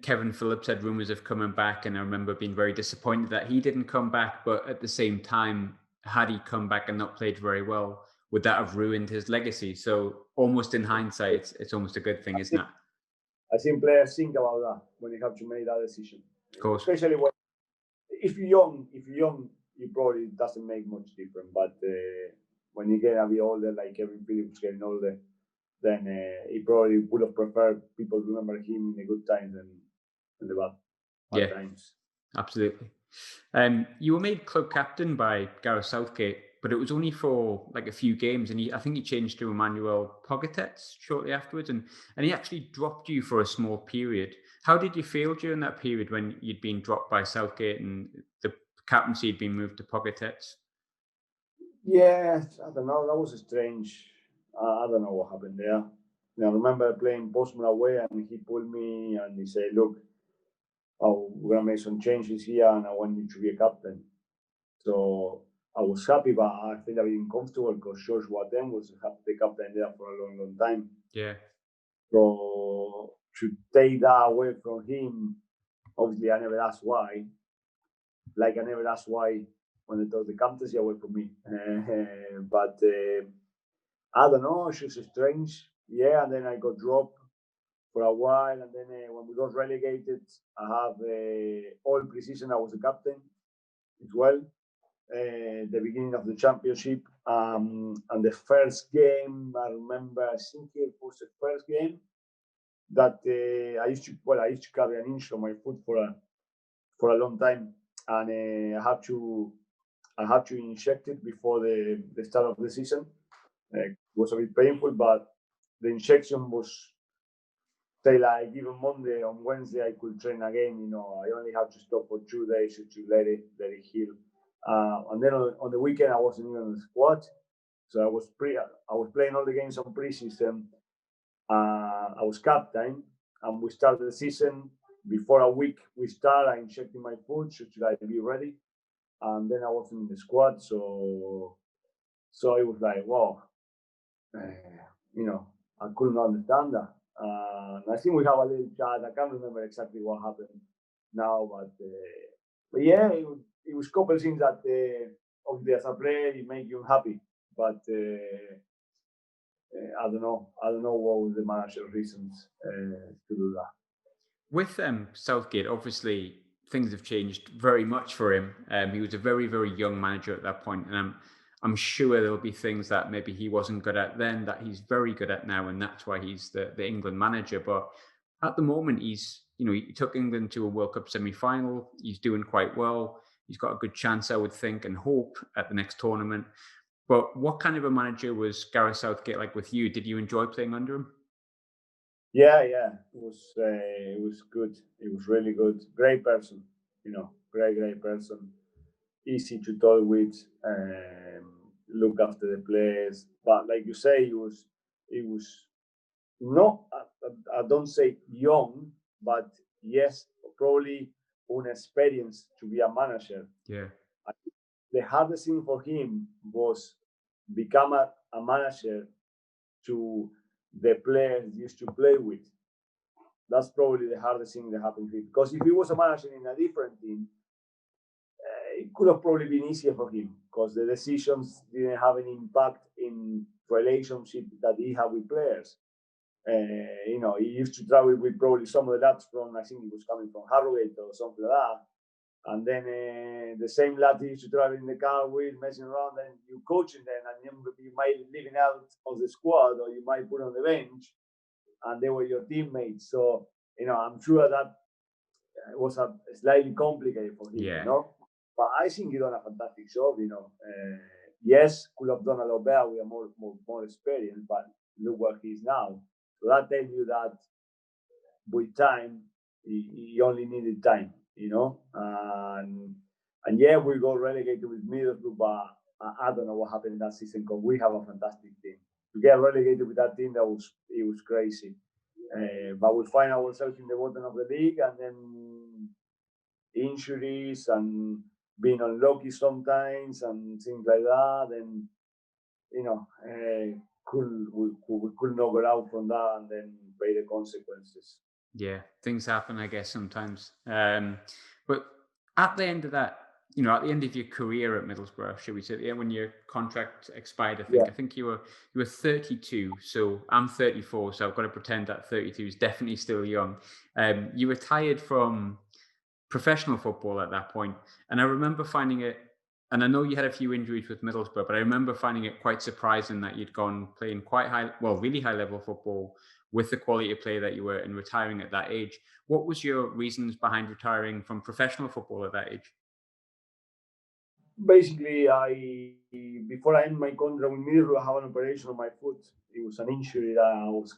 Kevin Phillips had rumours of coming back, and I remember being very disappointed that he didn't come back. But at the same time, had he come back and not played very well, would that have ruined his legacy? So almost in hindsight, it's almost a good thing, isn't it? I've seen players think about that when they have to make that decision. Of course. Especially if you're young, it probably doesn't make much difference. But when you get a bit older, like Kevin Phillips getting older, then he probably would have preferred people remember him in the good times than in the bad times. Absolutely. You were made club captain by Gareth Southgate, but it was only for like a few games, and I think he changed to Emmanuel Pogatetz shortly afterwards, and he actually dropped you for a small period. How did you feel during that period when you'd been dropped by Southgate and the captaincy had been moved to Pogatetz? Yeah, I don't know. That was strange. I don't know what happened there. I remember playing Portsmouth away, and he pulled me and he said, "Look, we're gonna make some changes here, and I want you to be a captain." So I was happy, but I felt a bit uncomfortable because George Watten was the captain there for a long, long time. Yeah. So to take that away from him, obviously I never asked why. Like I never asked why when they took the captaincy away from me. But I don't know, it's just strange. Yeah, and then I got dropped for a while, and then when we got relegated, I have all preseason I was the captain as well. The beginning of the championship, and the first game I remember, I think it was the first game that I used to carry an injury on my foot for a long time, and I had to inject it before the start of the season. It was a bit painful, but the injection was say like even Monday, on Wednesday I could train again. I only had to stop for 2 days to let it heal. And then on the weekend I wasn't even in the squad, so I was playing all the games on preseason. I was captain, and we started the season. Before a week we start, I injected my foot so to like be ready, and then I wasn't in the squad, so it was like wow, I couldn't understand that. I think we have a little chat. I can't remember exactly what happened now, but yeah, it was a couple of things that obviously as a player it make you happy, but I don't know. I don't know what was the manager's reasons to do that. With Southgate, obviously things have changed very much for him. He was a very, very young manager at that point, and I'm sure there'll be things that maybe he wasn't good at then that he's very good at now, and that's why he's the England manager. But at the moment, he took England to a World Cup semi-final. He's doing quite well. He's got a good chance, I would think, and hope at the next tournament. But what kind of a manager was Gareth Southgate like with you? Did you enjoy playing under him? Yeah, it was good. It was really good. Great person, great person. Easy to talk with. Look after the players, but like you say, it was no. I don't say young, but yes, probably unexperienced to be a manager. Yeah. The hardest thing for him was become a manager to the players he used to play with. That's probably the hardest thing that happened to him. Because if he was a manager in a different team, it could have probably been easier for him because the decisions didn't have an impact in relationship that he had with players. He used to travel with probably some of the lads from, I think he was coming from Harrogate or something like that. And then the same lad he used to travel in the car with, messing around, and you coaching them, and then you might leaving out of the squad or you might put on the bench, and they were your teammates. So, I'm sure that it was a slightly complicated for him. Yeah. But I think he done a fantastic job. Yes, could have done a lot better with a more experience, but look where he is now. So that tells you that with time, he only needed time. And yeah, we got relegated with Middlesbrough, but I don't know what happened in that season because we have a fantastic team. To get relegated with that team, it was crazy. But we find ourselves in the bottom of the league, and then injuries and being unlucky sometimes and things like that. And we could not get out from that and then pay the consequences. Yeah, things happen, I guess, sometimes. But at the end of that, at the end of your career at Middlesbrough, should we say, yeah, when your contract expired, Yeah. I think you were 32. So I'm 34, so I've got to pretend that 32 is definitely still young. You retired from professional football at that point, and I remember finding it. And I know you had a few injuries with Middlesbrough, but I remember finding it quite surprising that you'd gone playing really high level football with the quality of play that you were and retiring at that age. What was your reasons behind retiring from professional football at that age? Basically, before I end my contract with Middlesbrough, I have an operation on my foot. It was an injury that I was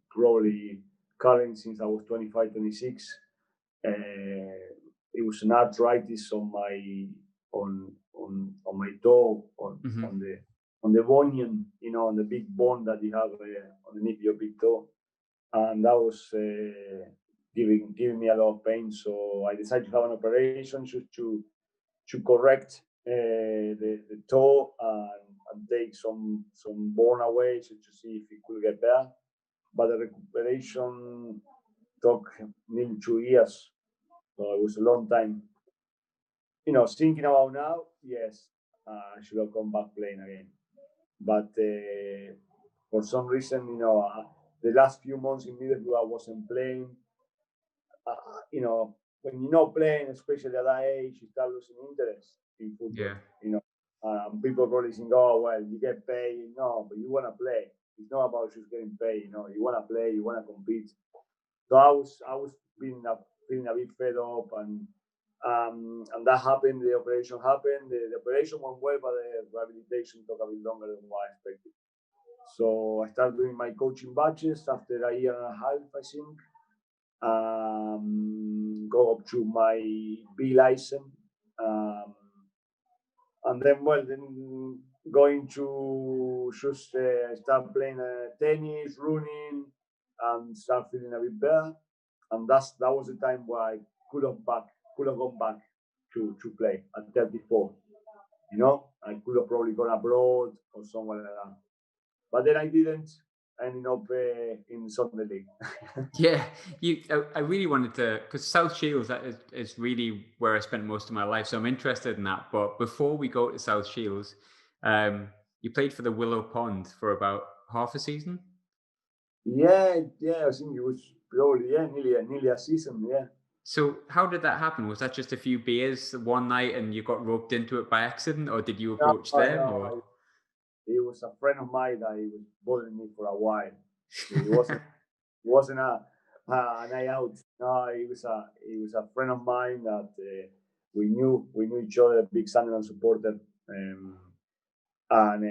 probably carrying since I was 25, 26. It was an arthritis on my toe Hmm. on the bunion, on the big bone that you have underneath your big toe, and that was giving me a lot of pain. So I decided to have an operation to correct the toe and take some bone away to see if it could get better. But the recuperation took nearly 2 years, so it was a long time. Thinking about now, yes, I should have come back playing again. But for some reason, the last few months in Middlesbrough, I wasn't playing. When you're not playing, especially at that age, you start losing interest in football. Yeah. People probably think, "Oh, well, you get paid." No, but you want to play. It's not about just getting paid. You want to play, you want to compete. So I was feeling a bit fed up, and that happened. The operation happened. The operation went well, but the rehabilitation took a bit longer than what I expected. So I started doing my coaching batches after a year and a half, I think. Go up to my B license, um, and then going to just start playing tennis, running, and start feeling a bit better. And that was the time where I could have gone back to play at 34. I could have probably gone abroad or somewhere like that, but then I didn't. I ended up in Sunderland. Yeah, I really wanted to, because South Shields is really where I spent most of my life, so I'm interested in that. But before we go to South Shields, you played for the Willow Pond for about half a season. Yeah. I think it was probably nearly a season. Yeah. So how did that happen? Was that just a few beers one night and you got roped into it by accident, or did you No, approach them? Or no, he was a friend of mine that he was bothering me for a while. It wasn't a night out. No, he was a friend of mine that we knew each other, big Sunderland supporter. Um, And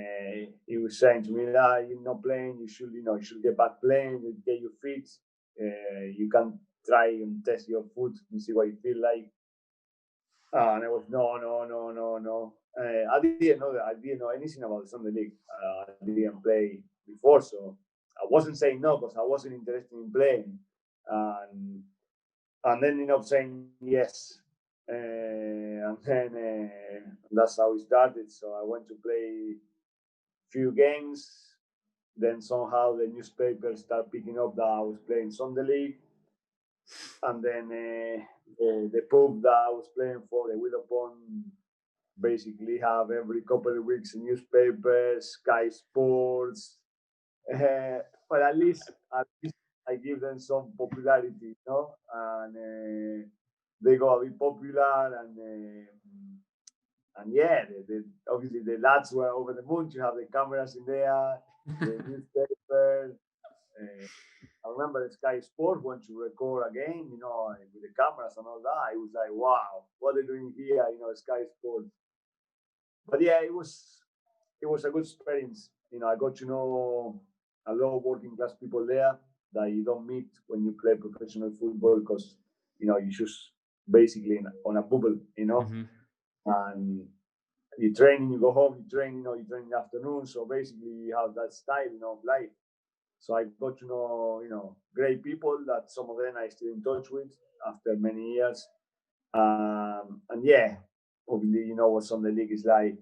he was saying to me that you're not playing, you should get back playing, get your feet. You can try and test your foot and see what you feel like. And I was no. I didn't know that. I didn't know anything about the Sunday League. I didn't play before, so I wasn't saying no because I wasn't interested in playing. And then ended up saying yes. And then that's how it started. So I went to play few games. Then somehow the newspapers start picking up that I was playing Sunday League. And then the pub that I was playing for, the Widdopon, basically have every couple of weeks a newspaper, Sky Sports. But at least I give them some popularity, and they got a bit popular, and yeah, obviously the lads were over the moon to have the cameras in there, the newspaper. I remember the Sky Sports went to record again, with the cameras and all that. It was like, wow, what are they doing here, Sky Sports. But yeah, it was a good experience. I got to know a lot of working class people there that you don't meet when you play professional football because you just basically on a bubble, and you train, you go home, you train in the afternoon. So basically, you have that style, of life. So I got to know, great people that some of them I still in touch with after many years. And yeah, obviously, what Sunday League is like.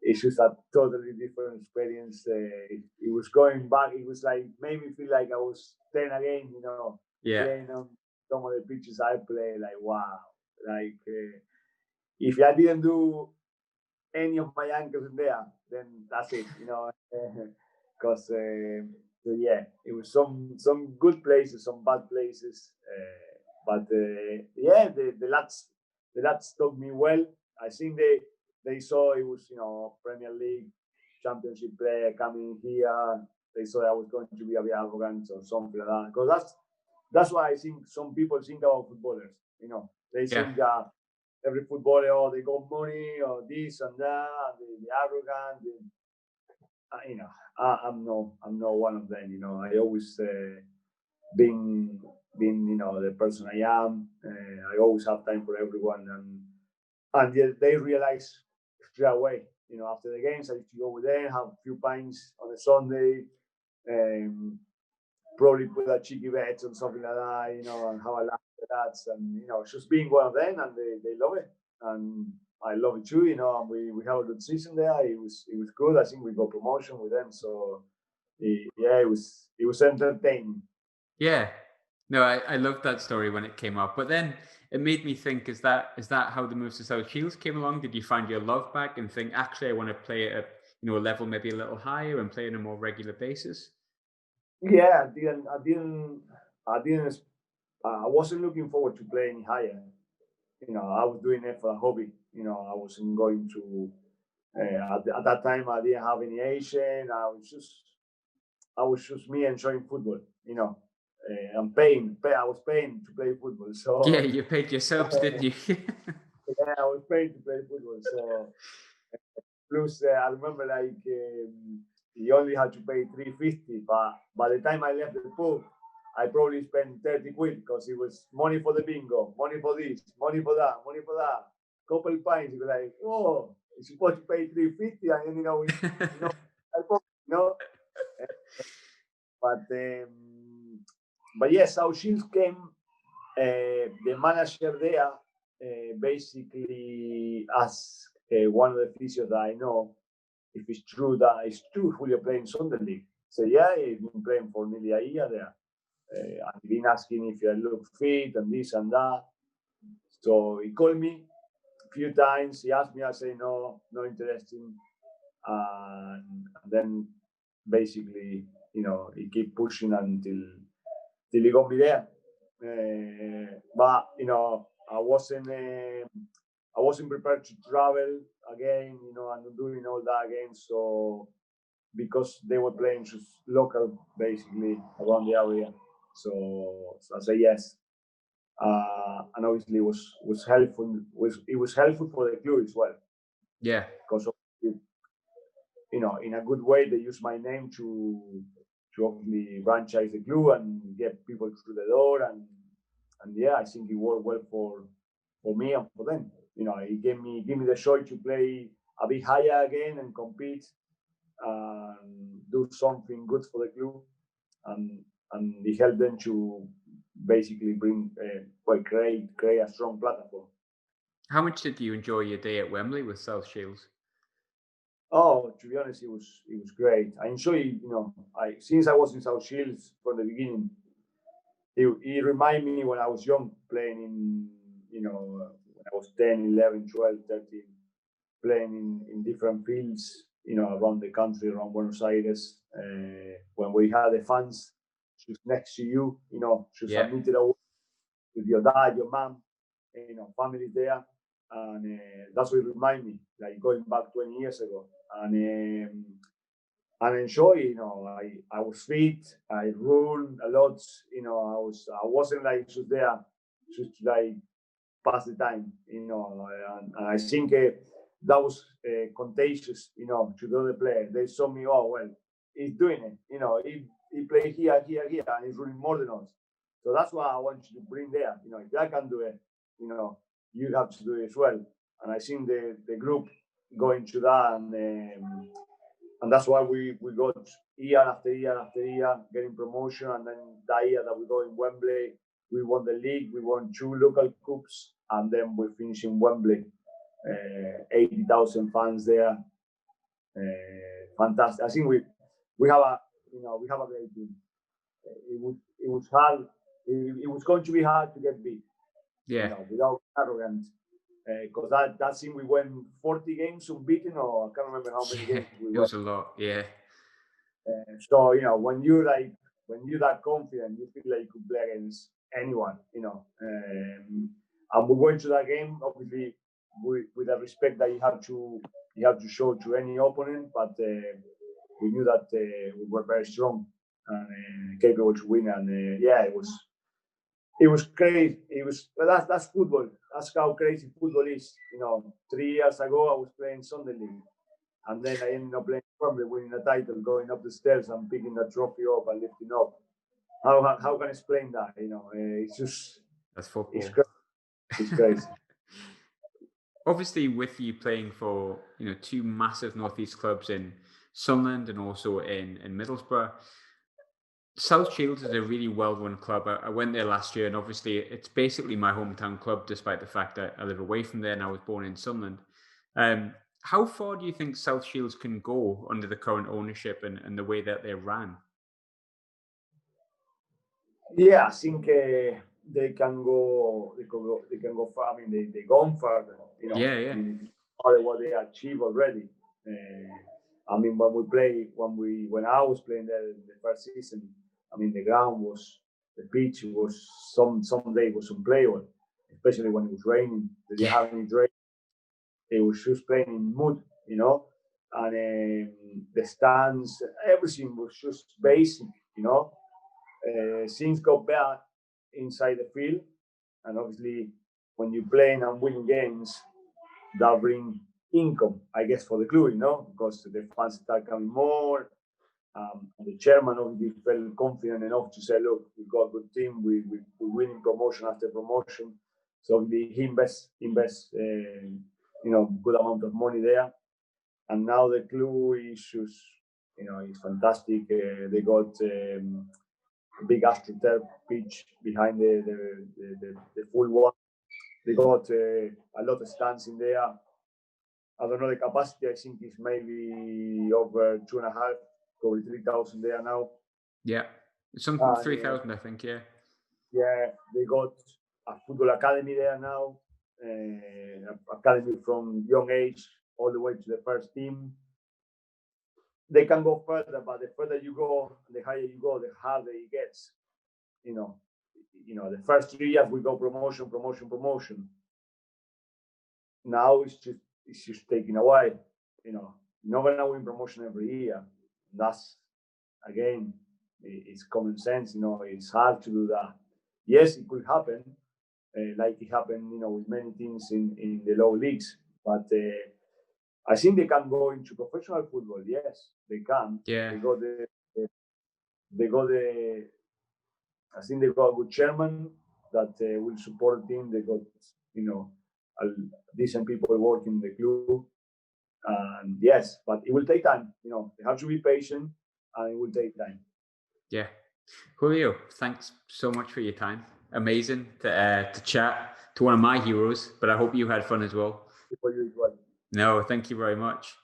It's just a totally different experience. It was going back. It was like made me feel like I was 10 again. Yeah. Playing on some of the pitches I play. Like wow, like if I didn't do any of my ankles in there, then that's it. Because so yeah, it was some good places, some bad places, but yeah, the lads took me well. I think they saw it was Premier League Championship player coming here. They saw I was going to be a bit arrogant or something like that. Because that's why I think some people think about footballers. They think that every footballer, they got money or this and that, and they're arrogant. I'm not one of them. I always been the person I am. I always have time for everyone, and they realize straight away. After the games, I used to go with them, have a few pints on a Sunday, probably put a cheeky bet on something like that, and how I laugh at that, and just being one of them, and they love it, and I love it too, and we have a good season there. It was good. I think we got promotion with them, so yeah, it was entertaining. Yeah. No, I loved that story when it came up, but then it made me think: is that how the move to South Shields came along? Did you find your love back and think, actually, I want to play at a level maybe a little higher and play on a more regular basis? Yeah, I wasn't looking forward to playing higher. I was doing it for a hobby. I wasn't going to. At that time, I didn't have any agent. I was just me enjoying football. I'm paying. I was paying to play football. So yeah, you paid yourselves, didn't you? yeah, I was paying to play football. So plus, I remember you only had to pay 350, but by the time I left the pub, I probably spent 30 quid because it was money for the bingo, money for this, money for that, money for that. Couple pints, you were like, oh, you're supposed to pay 350, and but yes, how Shields came. The manager there basically asked one of the physios that I know if it's true Julio playing Sunderland League. So yeah, he's been playing for nearly a year there. I've been asking if I look fit and this and that. So he called me a few times. He asked me, I say no interesting. And then basically, he keep pushing until he got me there. But I wasn't prepared to travel again, and doing all that again. So because they were playing just local, basically around the area, so I said yes. And obviously it was helpful. It was helpful for the club as well. Yeah. because of, in a good way, they use my name to obviously franchise the club and get people through the door, and yeah, I think it worked well for me and for them. It gave me the choice to play a bit higher again and compete and do something good for the club, and it helped them to basically create a strong platform. How much did you enjoy your day at Wembley with South Shields? Oh, to be honest, it was great. I enjoy, since I was in South Shields from the beginning. It reminded me when I was young, playing in, when I was 10, 11, 12, 13, playing in different fields, around the country, around Buenos Aires, when we had the fans just next to you, just a meter away with your dad, your mom, family there. And that's what it reminded me, like going back 20 years ago. And enjoy, I was fit, I run a lot, I wasn't like just there, just to like pass the time, and I think that was contagious, to the other players. They saw me, oh, well, he's doing it, he played here, and he's running more than us. So that's what I want you to bring there. If I can do it, you have to do it as well. And I think the group going to that, and that's why we got year after year after year getting promotion. And then that year that we go in Wembley, we won the league, we won 2 local cups, and then we finished in Wembley. 80,000 fans there. Fantastic. I think we have a great team. It was hard. It was going to be hard to get big. Yeah. Without arrogance. Because that team, we went 40 games unbeaten, or I can't remember how many games we won. It was a lot, yeah. So when you're that confident, you feel like you could play against anyone, and we went to that game obviously with the respect that you have to show to any opponent, but we knew that we were very strong and capable to win, and yeah, it was crazy. That's football. That's how crazy football is. 3 years ago I was playing Sunderland, and then I ended up playing Wembley, winning a title, going up the stairs and picking the trophy up and lifting up. How can I explain that? It's just, that's football. It's crazy. Obviously, with you playing for 2 massive northeast clubs in Sunderland and also in Middlesbrough, South Shields is a really well-run club. I went there last year, and obviously it's basically my hometown club, despite the fact that I live away from there and I was born in Sunderland. How far do you think South Shields can go under the current ownership and the way that they're ran? Yeah, I think they can go. They can go far. I mean, they gone further. Yeah. What they achieved already. I mean, when I was playing there in the first season, I mean, the pitch was some days was unplayable, especially when it was raining. They didn't have any drain. It was just playing in mud, and the stands, everything was just basic, Things got better inside the field, and obviously, when you're playing and winning games, that bring income, I guess, for the club, because the fans start coming more. The chairman obviously felt confident enough to say, look, we've got a good team, we're winning promotion after promotion. So he invests good amount of money there. And now the club is just, it's fantastic. They got a big AstroTurf pitch behind the full one. They got a lot of stands in there. I don't know the capacity. I think it's maybe over 2.5, probably 3,000 there now. Yeah, something 3,000, I think. Yeah. Yeah, they got a football academy there now. Academy from young age all the way to the first team. They can go further, but the further you go, the higher you go, the harder it gets. The first 3 years we go promotion. Now it's just taking away. You're not gonna win promotion every year. That's, again, it's common sense. It's hard to do that. Yes, it could happen, like it happened, with many teams in the low leagues. But I think they can go into professional football. Yes, they can. Yeah. They got I think they got a good chairman that will support the team. They got, decent people working in the club. And yes, but it will take time. They have to be patient, and it will take time. Yeah. Julio, thanks so much for your time. Amazing to chat to one of my heroes, but I hope you had fun as well. For you as well. No, thank you very much.